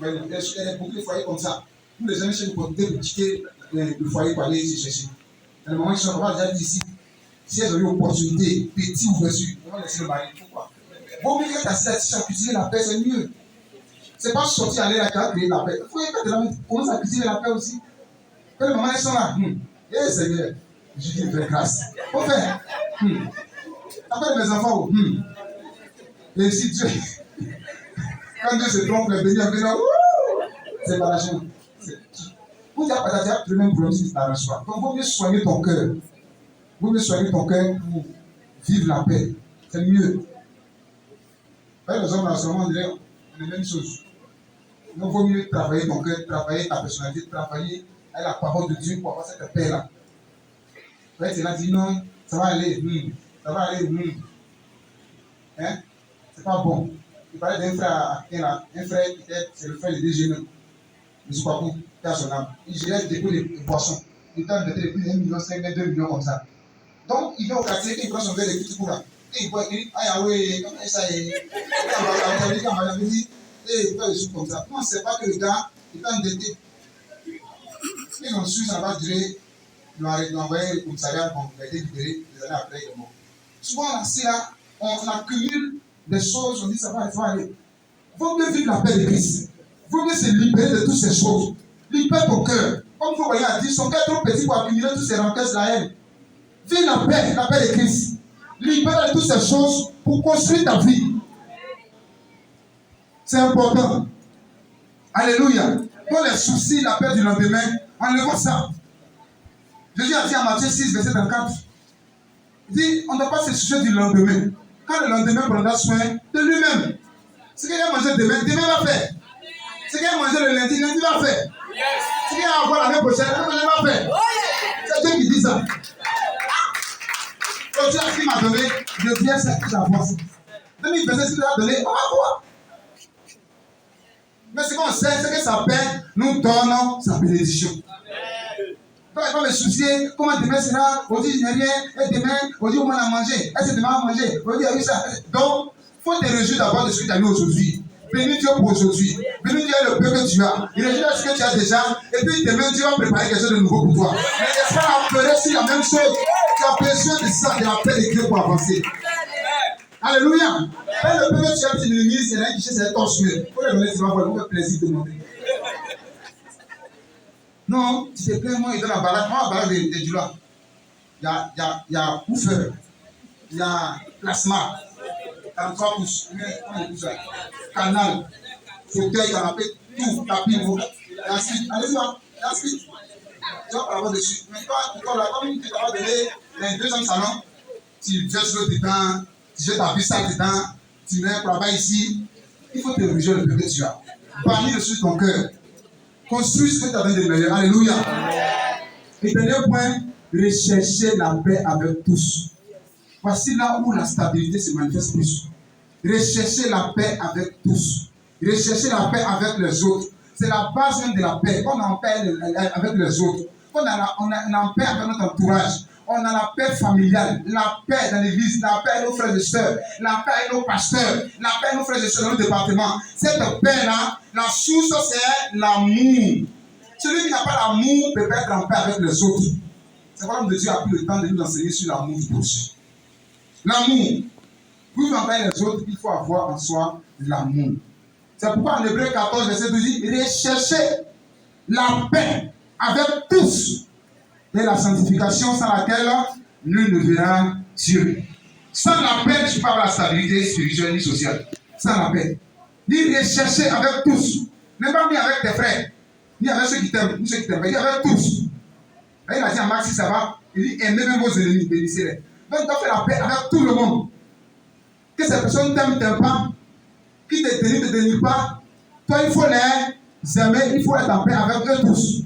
Elle est beaucoup de foyers comme ça. Nous, les jeunes chez nous, pour quitter le foyer pour aller se chercher. À un moment, ils sont déjà dit ici, si elles ont eu l'opportunité, petit ouverture, on va laisser le mari. Pourquoi? Vaut mieux qu'être assis là, si tu as cultivé la paix, c'est mieux. C'est pas sortir aller là, qui a créé la paix. Il faut que tu commences à cultiver la paix aussi. Quand les mamans, elles sont là, eh Seigneur, je dis une vraie grâce. Faut faire. Après mes enfants, et si Dieu, quand Dieu se trompe, les bénis en faisant, c'est pas la chance. Vous avez peut-être le même problème si tu t'arranges pas. Donc, il vaut mieux soigner ton cœur. Il vaut mieux soigner ton cœur pour vivre la paix. C'est mieux. Les hommes, là, seulement, on dirait la même chose. Donc, il vaut mieux travailler ton cœur, travailler ta personnalité, travailler avec la parole de Dieu pour avoir cette paix-là. Après, tu l'as dit non, ça va aller, ça va aller, hein? C'est pas bon. Il parlait d'un frère, un frère qui était, c'est le frère de DG même. Je ne sais pas où, qui a son âme. Il gérait des dépôts de boissons. Il t'a invité depuis 1,5 million, 2 millions comme ça. Donc, il vient au quartier, il prend son verre de petit coup là. Et il voit, il dit, ah ouais, comment ça est? Quand on avait dit, il fait des choses comme ça. Non, c'est pas que le gars, il t'a endetté. Et ensuite, ça va durer. Il l'a envoyé au commissariat, bon, il a été libéré, des années après, il est mort. Souvent, assis là, on accumule des choses, on dit ça va aller. Il faut mieux vivre la paix de Christ. Il faut mieux se libérer de toutes ces choses. Libère ton cœur. Comme vous voyez à dire, son cœur est trop petit pour accumuler toutes ces rancœurs sur la haine. Vis la paix de Christ. Libère de toutes ces choses pour construire ta vie. C'est important. Alléluia. Pour les soucis, la paix du lendemain, enlevons ça. Jésus a dit à Matthieu 6, verset 34, il dit, on ne doit pas se soucier du lendemain. Quand le lendemain prendra soin de lui-même. Ce qu'il a mangé demain, demain va faire. Ce qu'il a mangé le lundi, lundi va faire. Ce qu'il a à voir l'année prochaine, l'année prochaine va faire. C'est Dieu qui dit ça. Donc Dieu a qui m'a donné, je viens ça que j'avance. 2000 versets, s'il a donné, on va voir. Mais ce qu'on sait, c'est que sa paix nous donne sa bénédiction. Donc, il faut me soucier, comment demain sera, aujourd'hui il n'y a rien, et demain, aujourd'hui on a mangé, est-ce que demain on va manger, aujourd'hui il y a eu ça. Donc, il faut te réjouir d'abord de ce que tu as eu aujourd'hui. Bénis Dieu pour aujourd'hui. Bénis Dieu le peu que tu as. Il réjouit de ce que tu as déjà, et puis demain Dieu va préparer quelque chose de nouveau pour toi. Mais n'est-ce pas appeler sur la même chose? Tu as besoin de ça, de la paix de Dieu pour avancer. Alléluia. Quand le peu que tu as, tu minimises, il y en a qui cherche à t'ensumer. Il faut le donner, tu vas voir, il faut faire plaisir de montrer. Non, tu te plains, moi, il donne la balade. Moi, la balade de Djoula. Il y a Oufeur. Il y a Plasma. 43 pouces. Canal. Fauteuil, canapé, tout. Tapis, et ensuite, allez-y, ensuite. Tu vas avoir dessus. Mais toi, là, comme tu t'as donné les 200 salons, tu verses l'eau dedans, tu jettes ta vista dedans, tu mets un travail ici. Il faut te réjouir le peu que tu as. Bannis le sur ton cœur. Construis ce que tu as donné de meilleur. Alléluia. Et dernier point, rechercher la paix avec tous. Voici là où la stabilité se manifeste plus. Rechercher la paix avec tous. Rechercher la paix avec les autres. C'est la base même de la paix. Quand on est en paix avec les autres, quand on est en paix avec notre entourage, on a la paix familiale, la paix dans l'église, la paix avec nos frères et sœurs, la paix avec nos pasteurs, la paix avec nos frères et sœurs dans le département. Cette paix-là, la source, c'est l'amour. Celui qui n'a pas l'amour ne peut pas être en paix avec les autres. C'est pourquoi l'homme de Dieu a pris le temps de nous enseigner sur l'amour du prochain. L'amour. Pour vivre en paix avec les autres, il faut avoir en soi l'amour. C'est pourquoi en Hébreux 14, verset 12, dit recherchez la paix avec tous et la sanctification sans laquelle nul ne verra Dieu. Sans la paix, je ne peux pas avoir la stabilité spirituelle ni sociale. Sans la paix. Ni rechercher avec tous. Même pas ni avec tes frères, ni avec ceux qui t'aiment, ni ceux qui t'aiment, ni avec tous. Et il a dit à Marc, si ça va, il dit aimez même vos ennemis, bénissez-les. Donc, tu dois faire la paix avec tout le monde. Que ces personnes t'aiment, t'aiment pas, qui te dénigrent pas. Toi, il faut les aimer, il faut être en paix avec eux tous.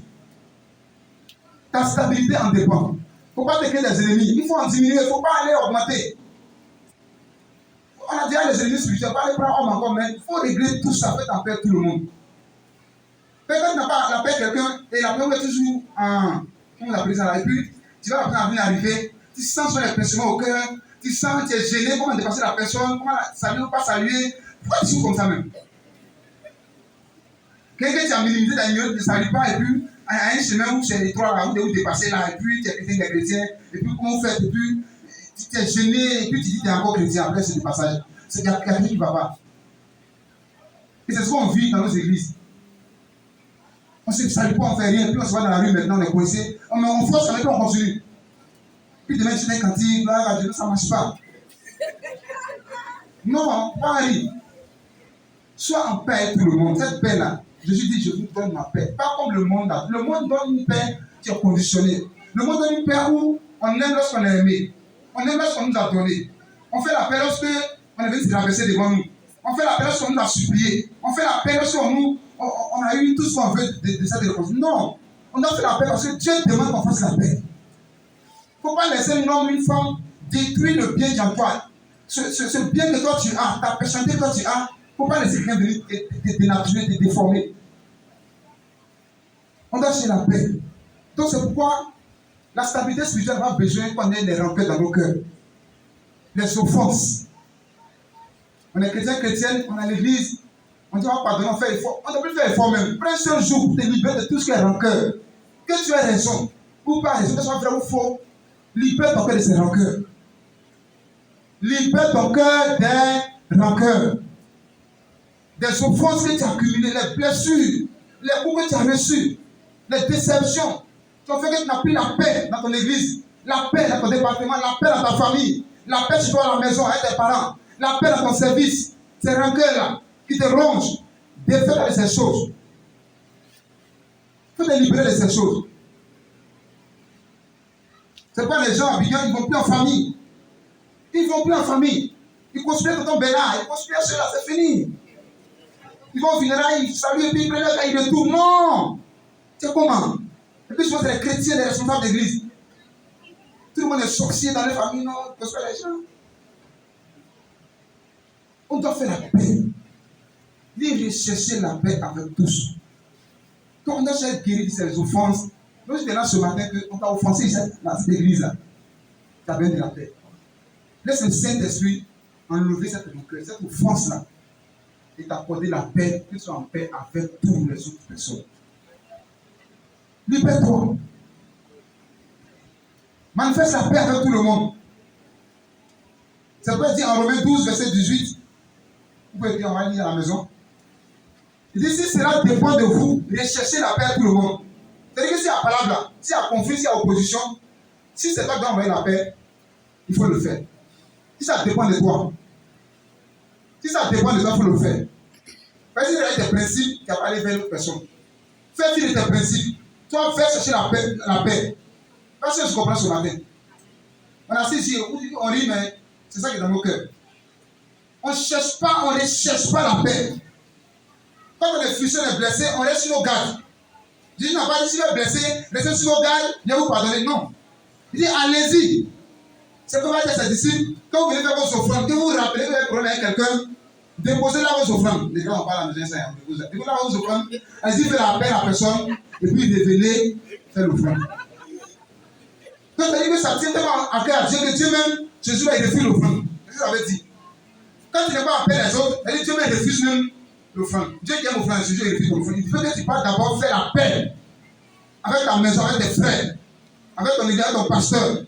Ta stabilité en dépend. Il ne faut pas te créer des ennemis. Il faut en diminuer, il ne faut pas aller augmenter. On a déjà les ennemis spirituels, pas les prendre homme encore, mais il faut régler tout ça, faire en paix tout le monde. Peut-être n'a pas la paix quelqu'un, et la paix est toujours en. Comment on appelle ça? Et puis, tu vas apprendre à venir arriver, tu sens son impressionnement au cœur, tu sens, tu es gêné, comment dépasser la personne, comment saluer ou pas saluer. Pourquoi tu souffres comme ça même? Quelqu'un qui a minimisé la nuit ne salue pas, et puis, à un chemin où c'est étroit, là, où tu es dépassé là, et puis tu es chrétien, et puis comment on fait, et puis tu es gêné, et puis tu dis que tu es encore chrétien, après c'est le passage. C'est qu'il y a quelqu'un qui ne va pas. Et c'est ce qu'on vit dans nos églises. On ne se salue pas, on ne fait rien, puis on se voit dans la rue maintenant, on est coincé. Mais on force, mais puis on continue. Puis demain, tu es cantique, là, ça ne marche pas. Non, pas aller. Sois en paix avec tout le monde. Cette paix-là, Jésus dit, je vous donne ma paix. Pas comme le monde a. Le monde donne une paix qui est conditionnée. Le monde donne une paix où on aime lorsqu'on est aimé. On aime lorsqu'on nous a donné. On fait la paix lorsque on est venu se traverser devant nous. On fait la paix lorsqu'on nous a supplié. On fait la paix lorsqu'on a eu tout ce qu'on veut de cette réponse. Non, on doit faire la paix parce que Dieu demande qu'on fasse la paix. Il ne faut pas laisser un homme, une femme détruire le bien qui est en toi. Ce bien que toi tu as, ta personnalité que toi tu as, il ne faut pas laisser quelqu'un venir te dénaturer, te déformer. On doit chercher la paix. Donc c'est pourquoi la stabilité spirituelle a besoin qu'on ait des rancœurs dans nos cœurs. Les offenses. On est chrétienne, on est à l'église, on dit on va pardonner, on fait effort. On ne doit plus faire effort même. Prends ce jour pour te libérer de tout ce qui est rancœur. Que tu aies raison ou pas raison, que ce soit vrai ou faux, libère ton cœur de ces rancœurs. Libère ton cœur des rancœurs. Des offenses que tu as accumulées, les blessures, les coups que tu as reçus, les déceptions, qui ont fait que tu n'as plus la paix dans ton église, la paix dans ton département, la paix dans ta famille, la paix chez toi à la maison avec tes parents, la paix dans ton service, ces rancœurs-là qui te rongent, défais de ces choses. Il faut te libérer de ces choses. C'est pas les gens habillés, ils ne vont plus en famille. Ils ne vont plus en famille. Ils construisent dans ton bénard, ils construisent cela, c'est fini. Ils vont au funérailles, ils saluent et puis ils prennent leur ils retournent. Non! C'est comment? Et puis je pense que les chrétiens, les responsables d'église, tout le monde est sorcier dans les familles, non? Parce que les gens. On doit faire la paix. Viens rechercher la paix avec tous. Quand on doit chercher à guérir ces offenses, nous j'étais là ce matin qu'on t'a offensé dans cette église-là. Tu as besoin de la paix. Laisse le Saint-Esprit enlever cette offense-là et t'accorder la paix, que tu sois en paix avec toutes les autres personnes. Libère-toi. Manifeste la paix avec tout le monde. Ça peut être dit en Romains 12, verset 18. Vous pouvez dire, on va lire à la maison. Il dit, si cela dépend de vous, recherchez la paix à tout le monde. C'est-à-dire que s'il y a parole là, s'il y a conflit, s'il y a opposition, si c'est toi qui dois envoyer la paix, il faut le faire. Si ça dépend de toi, il faut le faire. Parce que si tu as tes principes, tu n'as pas allé vers l'autre personne. Fais fi de tes principes. Toi, fais chercher la paix. Parce que je comprends ce matin. On a ici, on rit, mais c'est ça qui est dans nos cœurs. On ne recherche pas la paix. Quand on est frustré, on est blessé, on reste sur nos gardes. Jésus n'a pas dit si vous êtes blessé, restez sur nos gardes, Dieu vous pardonner. Non. Il dit allez-y. C'est comme dire à ses disciples, quand vous venez faire vos offrandes, que vous vous rappelez que vous avez un problème avec quelqu'un, déposez là vos offrandes. Les gars, on parle à la maison, ça. Déposez là vos offrandes, allez-y, faites la paix à la personne, et puis revenez faire l'offrande. Donc, ça dit que ça tient tellement à cœur à Dieu que Dieu même, Jésus va refuse l'offrande. C'est ce que ça veut dire. Quand tu n'es pas appelé les autres, elle dit Dieu même refuse même l'offrande. Dieu qui aime l'offrande, Jésus refuse l'offrande. Il faut que tu parles d'abord faire la paix avec ta maison, avec tes frères, avec ton église, avec ton pasteur,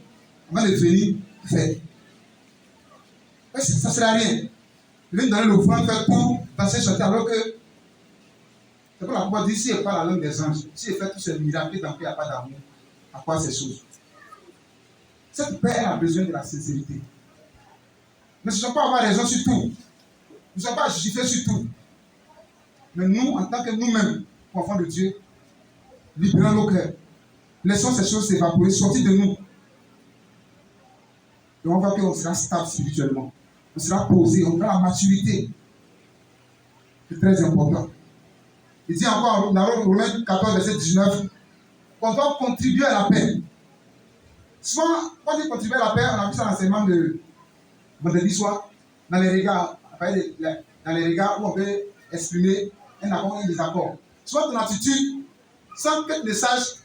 avant de venir faire. Ça ne sert à rien. Il vient donner l'offrande, faire tout, danser, chanter, alors que C'est pour la plupart dit, si elle parle la langue des anges, si elle fait tous ces miracles dans lequel il n'y a pas d'amour, à quoi ces choses? Cette paix, elle a besoin de la sincérité. Mais ce ne sont pas avoir raison sur tout. Nous ne sommes pas justifiés sur tout. Mais nous, en tant que nous-mêmes, enfants de Dieu, libérons nos cœurs. Laissons ces choses s'évaporer, sortir de nous. Et on voit qu'on sera stable spirituellement. On sera posé, on aura la maturité. C'est très important. Il dit encore dans Romains 14, verset 19, qu'on doit contribuer à la paix. Souvent, quand on dit contribuer à la paix, on a vu ça dans l'enseignement de vendredi soir, dans les regards où on peut exprimer un accord ou un désaccord. Souvent, ton attitude, sans que tu le saches,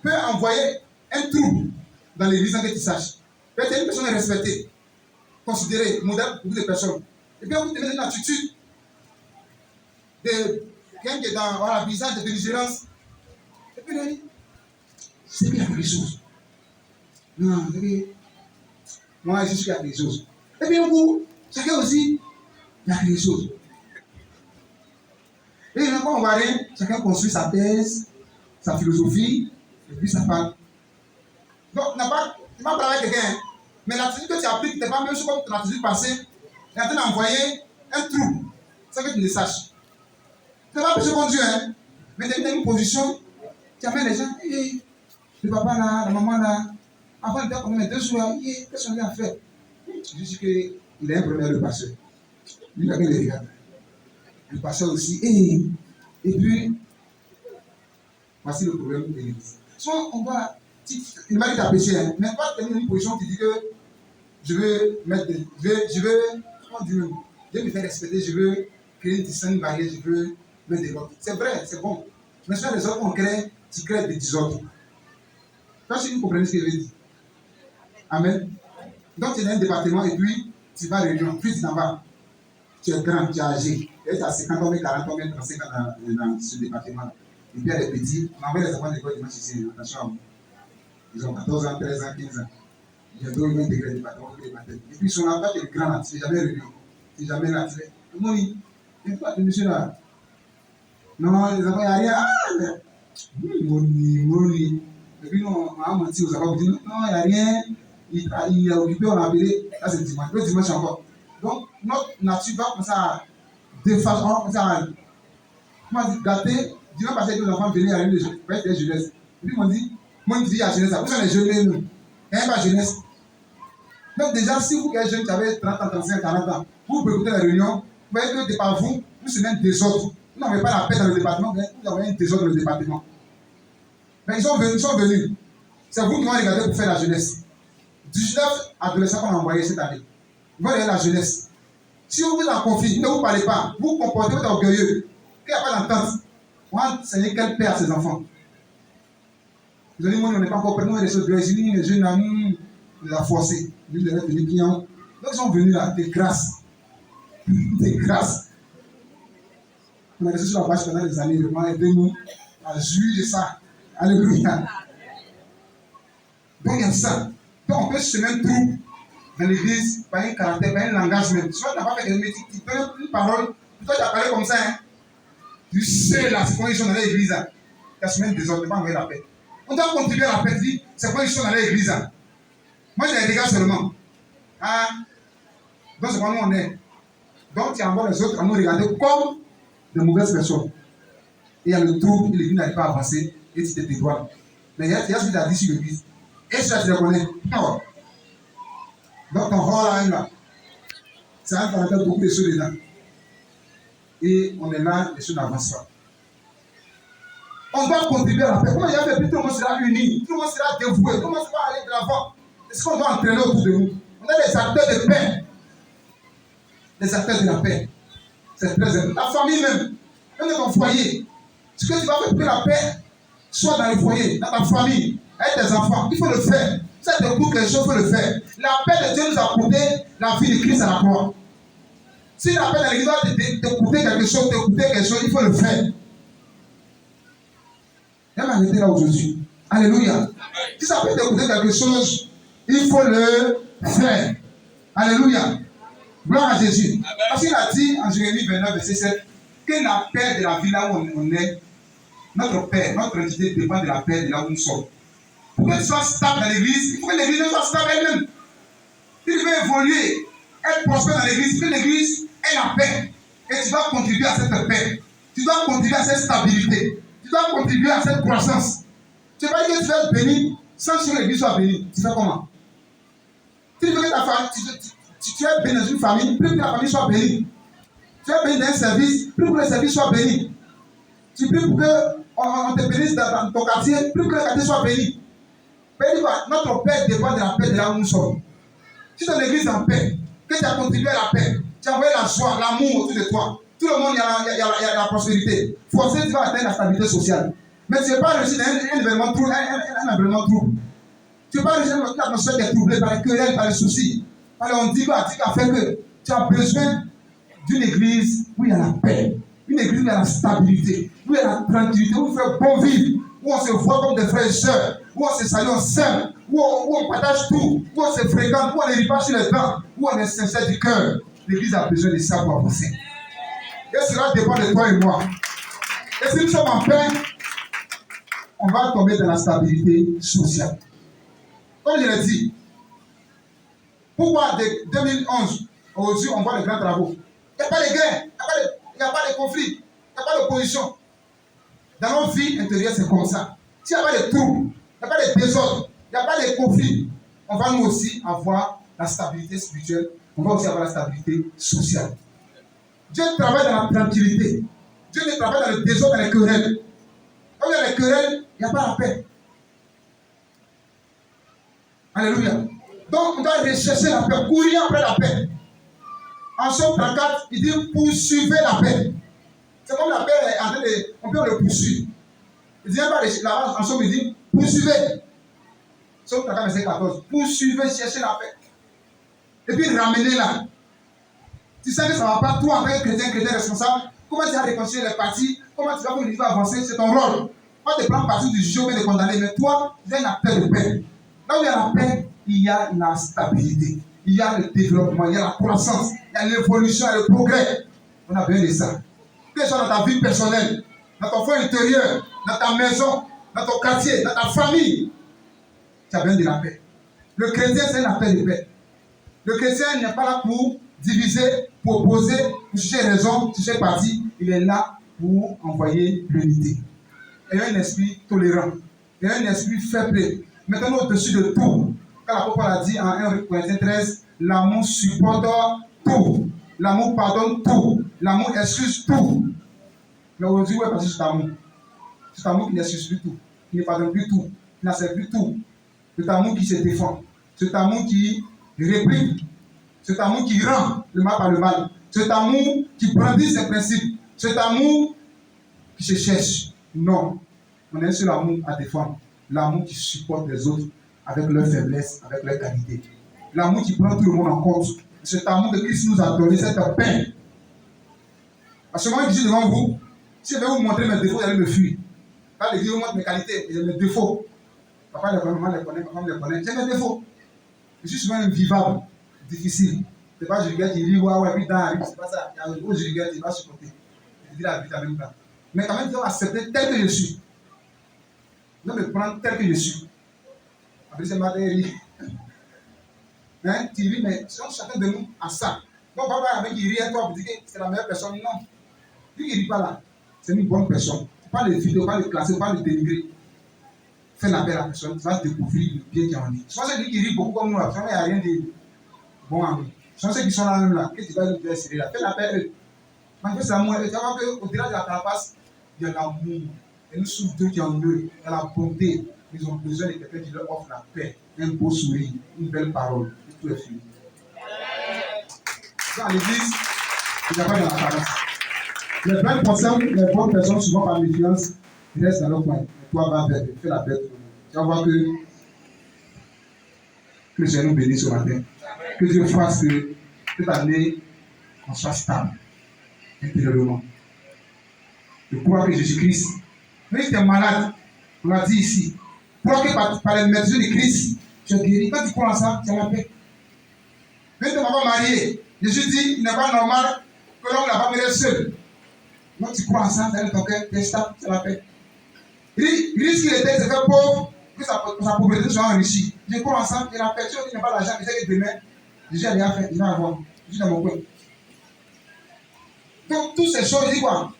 peut envoyer un trouble dans l'église sans que tu saches. Peut-être une personne est respectée, considérée, modèle pour beaucoup de personnes. Et puis, vous tenez une attitude de quelqu'un qui est dans un visage de belligérance. Et puis, il dit, c'est qu'il y a quelque chose. Non, c'est que moi, je suis qu'il y a quelque chose. Et bien, vous, chacun aussi, il y a quelque chose. Et quand on va rien, chacun construit sa thèse, sa philosophie, et puis ça parle. Donc, tu n'as pas parlé avec quelqu'un, mais l'attitude que tu appliques n'est pas même chose comme ton attitude passée, et en train d'envoyer un trou, sans que tu le saches. Tu n'as pas péché contre Dieu, hein, mais tu es dans une position, tu amènes les gens, hey, le papa là, la maman là, avant de dire 2 jours, hey, qu'est-ce qu'on vient à faire? Je dis qu'il a un problème, le pasteur. Lui, il a les regards. Le pasteur aussi, hey. Et puis, voici le problème de l'église. Soit on va, il m'a dit que tu as péché, hein, mais pas tenir une position qui dit que je veux me faire respecter, je veux créer une distance barrière, je veux mettre des ordres. C'est vrai, c'est bon. Mais sur les ordres qu'on crée, tu crées des désordres. Toi, si vous comprenez ce que je veux dire. Amen. Donc, tu es dans un département et puis tu vas à réunion, puis tu t'en vas. Tu es grand, tu es âgé. Et tu as 50 ans, 40 ans, 35 ans dans ce département. Et puis il y a des petits, on envoie les enfants de l'école dimanche ici, attention, ils ont 14 ans, 13 ans, 15 ans. Bientôt ils vont intégrer le département, et puis ils sont là, tu es grand là, tu n'es jamais réunion, tu n'es jamais là, tu fais, comment il et toi, tu monsieur là? Non, les enfants, il n'y a rien, moni. Et puis on a menti aux enfants, on dit non, il n'y a rien, il a occupé, on a appelé, là c'est dimanche, le dimanche encore. Donc notre nature va commencer à défaire, on va commencer à gâter. Dimanche passé, les enfants venaient à la jeunesse. Et puis, moi, je dis à la jeunesse, vous êtes les jeunes, nous. Il n'y a pas de jeunesse. Donc, déjà, si vous êtes jeune, qui avez 30 ans, 35, 40 ans, vous pouvez écouter la réunion, vous voyez que par vous c'est même désordre. Vous n'avez pas la paix dans le département, vous avez un désordre dans le département. Mais ils sont venus. C'est vous qui vont regarder pour faire la jeunesse. 19 adolescents qu'on a envoyés cette année. Ils vont regarder la jeunesse. Si vous en confiez, ne vous parlez pas, vous comportez, vous êtes orgueilleux, qu'il n'y a pas d'entente. On va enseigner quel père à ses enfants. Ils ont dit, moi, on n'est pas encore prêts, nous, les Brésilien, les jeunes amis, on les a forcés. Ils devaient venir clients. Donc, ils sont venus là, des grâces. Des grâces. On a resté sur la page pendant des années, vraiment, aidez-nous à jouir de ça. Alléluia. Donc, il y a ça. Donc, on peut se mettre tout dans l'église par un caractère, par un langage même. Soit tu n'as pas fait des métiers, tu donnes une parole, toi, tu as parlé comme ça, hein. Tu sais là, c'est quand ils sont dans l'église, tu as semé des ordres, pas envoyer la paix. On doit contribuer à la paix, c'est quand ils sont dans l'église. Moi, je les regarde seulement. Ah, donc c'est quand nous on est. Donc tu envoies les autres à nous regarder comme de mauvaises personnes. Et il y a le trouble, l'église n'arrive pas à avancer et tu te dédouanes. Mais il y a ce que tu as dit sur l'église. Et ça, tu les connais. Non. Donc ton rôle là, ça va faire beaucoup de choses dedans. Et on est là, les choses n'avancent pas. On doit contribuer à la paix. Comment il y a fait, tout le monde sera uni, tout le monde sera dévoué, tout le monde sera aller de l'avant. C'est ce qu'on doit entraîner autour de nous. On est des acteurs de paix. Les acteurs de la paix. C'est très important. La famille même, même dans ton foyer. Ce que tu vas faire pour que la paix soit dans le foyer, dans ta famille, avec tes enfants, il faut le faire. Ça te coûte quelque chose, il faut le faire. La paix de Dieu nous a coûté la vie de Christ à la croix. Si la paix dans l'église doit te coûter quelque chose, il faut le faire. Elle m'a arrêté là aujourd'hui. Alléluia. Si ça peut te coûter quelque chose, il faut le faire. Alléluia. Gloire à Jésus. Parce qu'il a dit en Jérémie 29, verset 7, que la paix de la vie là où on est, notre paix, notre entité dépend de la paix de là où nous sommes. Pour qu'elle soit stable dans l'église, il faut que l'église soit stable elle-même. Si tu veux évoluer, être prospère dans l'église, il faut que l'église ait la paix. Et tu dois contribuer à cette paix. Tu dois contribuer à cette stabilité. Tu dois contribuer à cette croissance. Tu ne sais pas que tu vas être béni sans que l'église soit bénie. Tu fais comment? Si tu veux que ta famille, tu es béni dans une famille, plus que la famille soit bénie. Tu es béni dans un service, plus que le service soit béni. Tu pries pour qu'on te bénisse dans ton quartier, plus que le quartier soit béni. Mais notre paix dépend de la paix de là où nous sommes. Si ton église est en paix, que tu as contribué à la paix, tu as envoyé la joie, l'amour autour de toi, tout le monde, il y a la prospérité. Forcément, tu vas atteindre la stabilité sociale. Mais tu n'es pas réussi dans un événement trouble. Tu n'es pas réussi dans une atmosphère qui est troublée par les querelles, par les soucis. Alors on dit quoi? Fait que tu as besoin d'une église où il y a la paix, une église où il y a la stabilité, où il y a la tranquillité, où il fait bon vivre, où on se voit comme des frères et sœurs, où on se salue, on s'aime, où on partage tout, où on se fréquente, où on ne rit pas sur les dents, où on est sincère du cœur. L'église a besoin de ça pour avancer. Et cela dépend de toi et moi. Et si nous sommes en paix, on va tomber dans la stabilité sociale. Comme je l'ai dit, pourquoi de 2011 aujourd'hui on voit les grands travaux? Il n'y a pas de guerre, il n'y a pas de conflit, il n'y a pas d'opposition. Dans nos vies intérieures, c'est comme ça. S'il n'y a pas de troubles, il n'y a pas de désordre, il n'y a pas de conflit, on va nous aussi avoir la stabilité spirituelle, on va aussi avoir la stabilité sociale. Dieu travaille dans la tranquillité. Dieu ne travaille dans le désordre, dans les querelles. Quand il y a les querelles, il n'y a pas la paix. Alléluia. Donc, on doit rechercher la paix, courir après la paix. En Somme 34, il dit poursuivez la paix. C'est comme la paix est en train de. On peut le poursuivre. Il dit là, en Somme, il dit poursuivez. Somme 34, verset 14. Poursuivez, cherchez la paix. Et puis ramenez-la. Tu sais que ça ne va pas, toi, en tant que chrétien responsable, comment tu vas réconcilier les partis, comment tu vas pour l'unité avancer, c'est ton rôle. Pas de prendre parti du juge ou de condamner, mais toi, tu as une paix de paix. Là où il y a la paix, il y a la stabilité, il y a le développement, il y a la croissance, il y a l'évolution, il y a le progrès. On a besoin de ça. Que ce soit dans ta vie personnelle, dans ton foyer intérieur, dans ta maison, dans ton quartier, dans ta famille, tu as besoin de la paix. Le chrétien, c'est la paix de paix. Le chrétien n'est pas là pour diviser, pour opposer, pour chercher raison, chercher parti. Il est là pour envoyer l'unité. Et un esprit tolérant, et un esprit faible. Maintenant, au-dessus de tout, quand l'apôtre a dit en 1 Corinthiens 13, l'amour supporte tout, l'amour pardonne tout, l'amour excuse tout. Mais aujourd'hui, où est passé cet amour? Cet amour qui n'excuse plus tout, qui ne pardonne plus tout, qui n'accepte plus tout. Cet amour qui se défend, cet amour qui réplique, cet amour qui rend le mal par le mal, cet amour qui brandit ses principes, cet amour qui se cherche. Non, on a un seul amour à défendre. L'amour qui supporte les autres avec leurs faiblesses, avec leurs qualités. L'amour qui prend tout le monde en compte. Cet amour que Christ nous a donné, cette paix. Parce que moi, je dis devant vous, si je vais vous montrer mes défauts, vous allez me fuir. Quand les Dieu vous montre mes qualités, et mes défauts. Papa les connaît, maman les connaît, maman les connaît. J'ai mes défauts. Je suis souvent invivable, difficile. C'est pas Julien qui dit, ouais, puis dans c'est pas ça. Il y a un gros Julien qui va supporter. Je dis la vérité en même temps. Mais quand même, tu dois accepter tel que je suis. Je dois me prendre tel que je suis. Après, c'est ma théorie. Hein? Tu dis, mais chacun de nous a ça. Donc, papa, avec qui rit, toi, vous dites que c'est la meilleure personne. Non. Lui qui ne rit pas là, c'est une bonne personne. Pas le vidéo, pas le classer, pas le dénigrer. Fais la paix à la personne, tu vas découvrir le bien qu'il y a en lui. Souvent, ceux qui rient beaucoup comme nous, là, il n'y a rien de bon en nous. Souvent, ceux qui sont là même là, que tu vas nous faire serrer là, fais la paix à eux. Malgré c'est l'amour, tu vas voir qu'au-delà de la carapace, il y a l'amour. Et nous sommes deux qui en eux, il y a la bonté. Ils ont besoin de quelqu'un qui leur offre la paix, un beau sourire, une belle parole. Et tout est fini. Dans l'église, il n'y a pas de l'apparence. Les bonnes personnes, souvent par méfiance, restent dans leur coin. Et toi, va vers eux, fais la bête. Tu vas voir que le Seigneur nous bénisse ce matin. Que Dieu fasse que cette année, on soit stable intérieurement. Je crois que Jésus-Christ, même si tu es malade, on l'a dit ici, crois que par les mesures de Christ, tu es guéri. Quand tu crois en ça, tu as la paix. Même si tu n'es pas marié, Jésus dit, il n'est pas normal que l'homme ne va pas mourir seul. Donc tu crois en ça, dans ton cœur, t'es stable, c'est la paix. Risque qu'il était de faire pauvre, que sa pauvreté soit enrichie. Je crois en ça, il y a la personne qui n'a pas l'argent, il sait que demain, déjà rien fait, il va avoir. Je suis dans mon coin. Donc toutes ces choses, il dit quoi?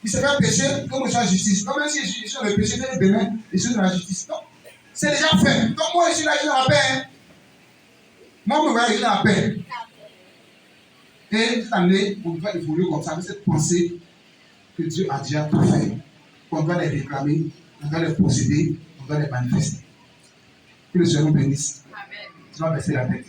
Il se fait pécher, comme je suis en justice. Donc même si je suis dans le péché, demain, je suis dans la justice. Non. C'est déjà fait. Donc moi, je suis là, je suis dans la paix. Hein. Moi, je suis dans la paix. Et cette année, on doit évoluer comme ça, avec cette pensée que Dieu a déjà tout fait. On doit les réclamer, on doit les posséder, on doit les manifester. Que le Seigneur nous bénisse. Amen. Tu vas baisser la tête.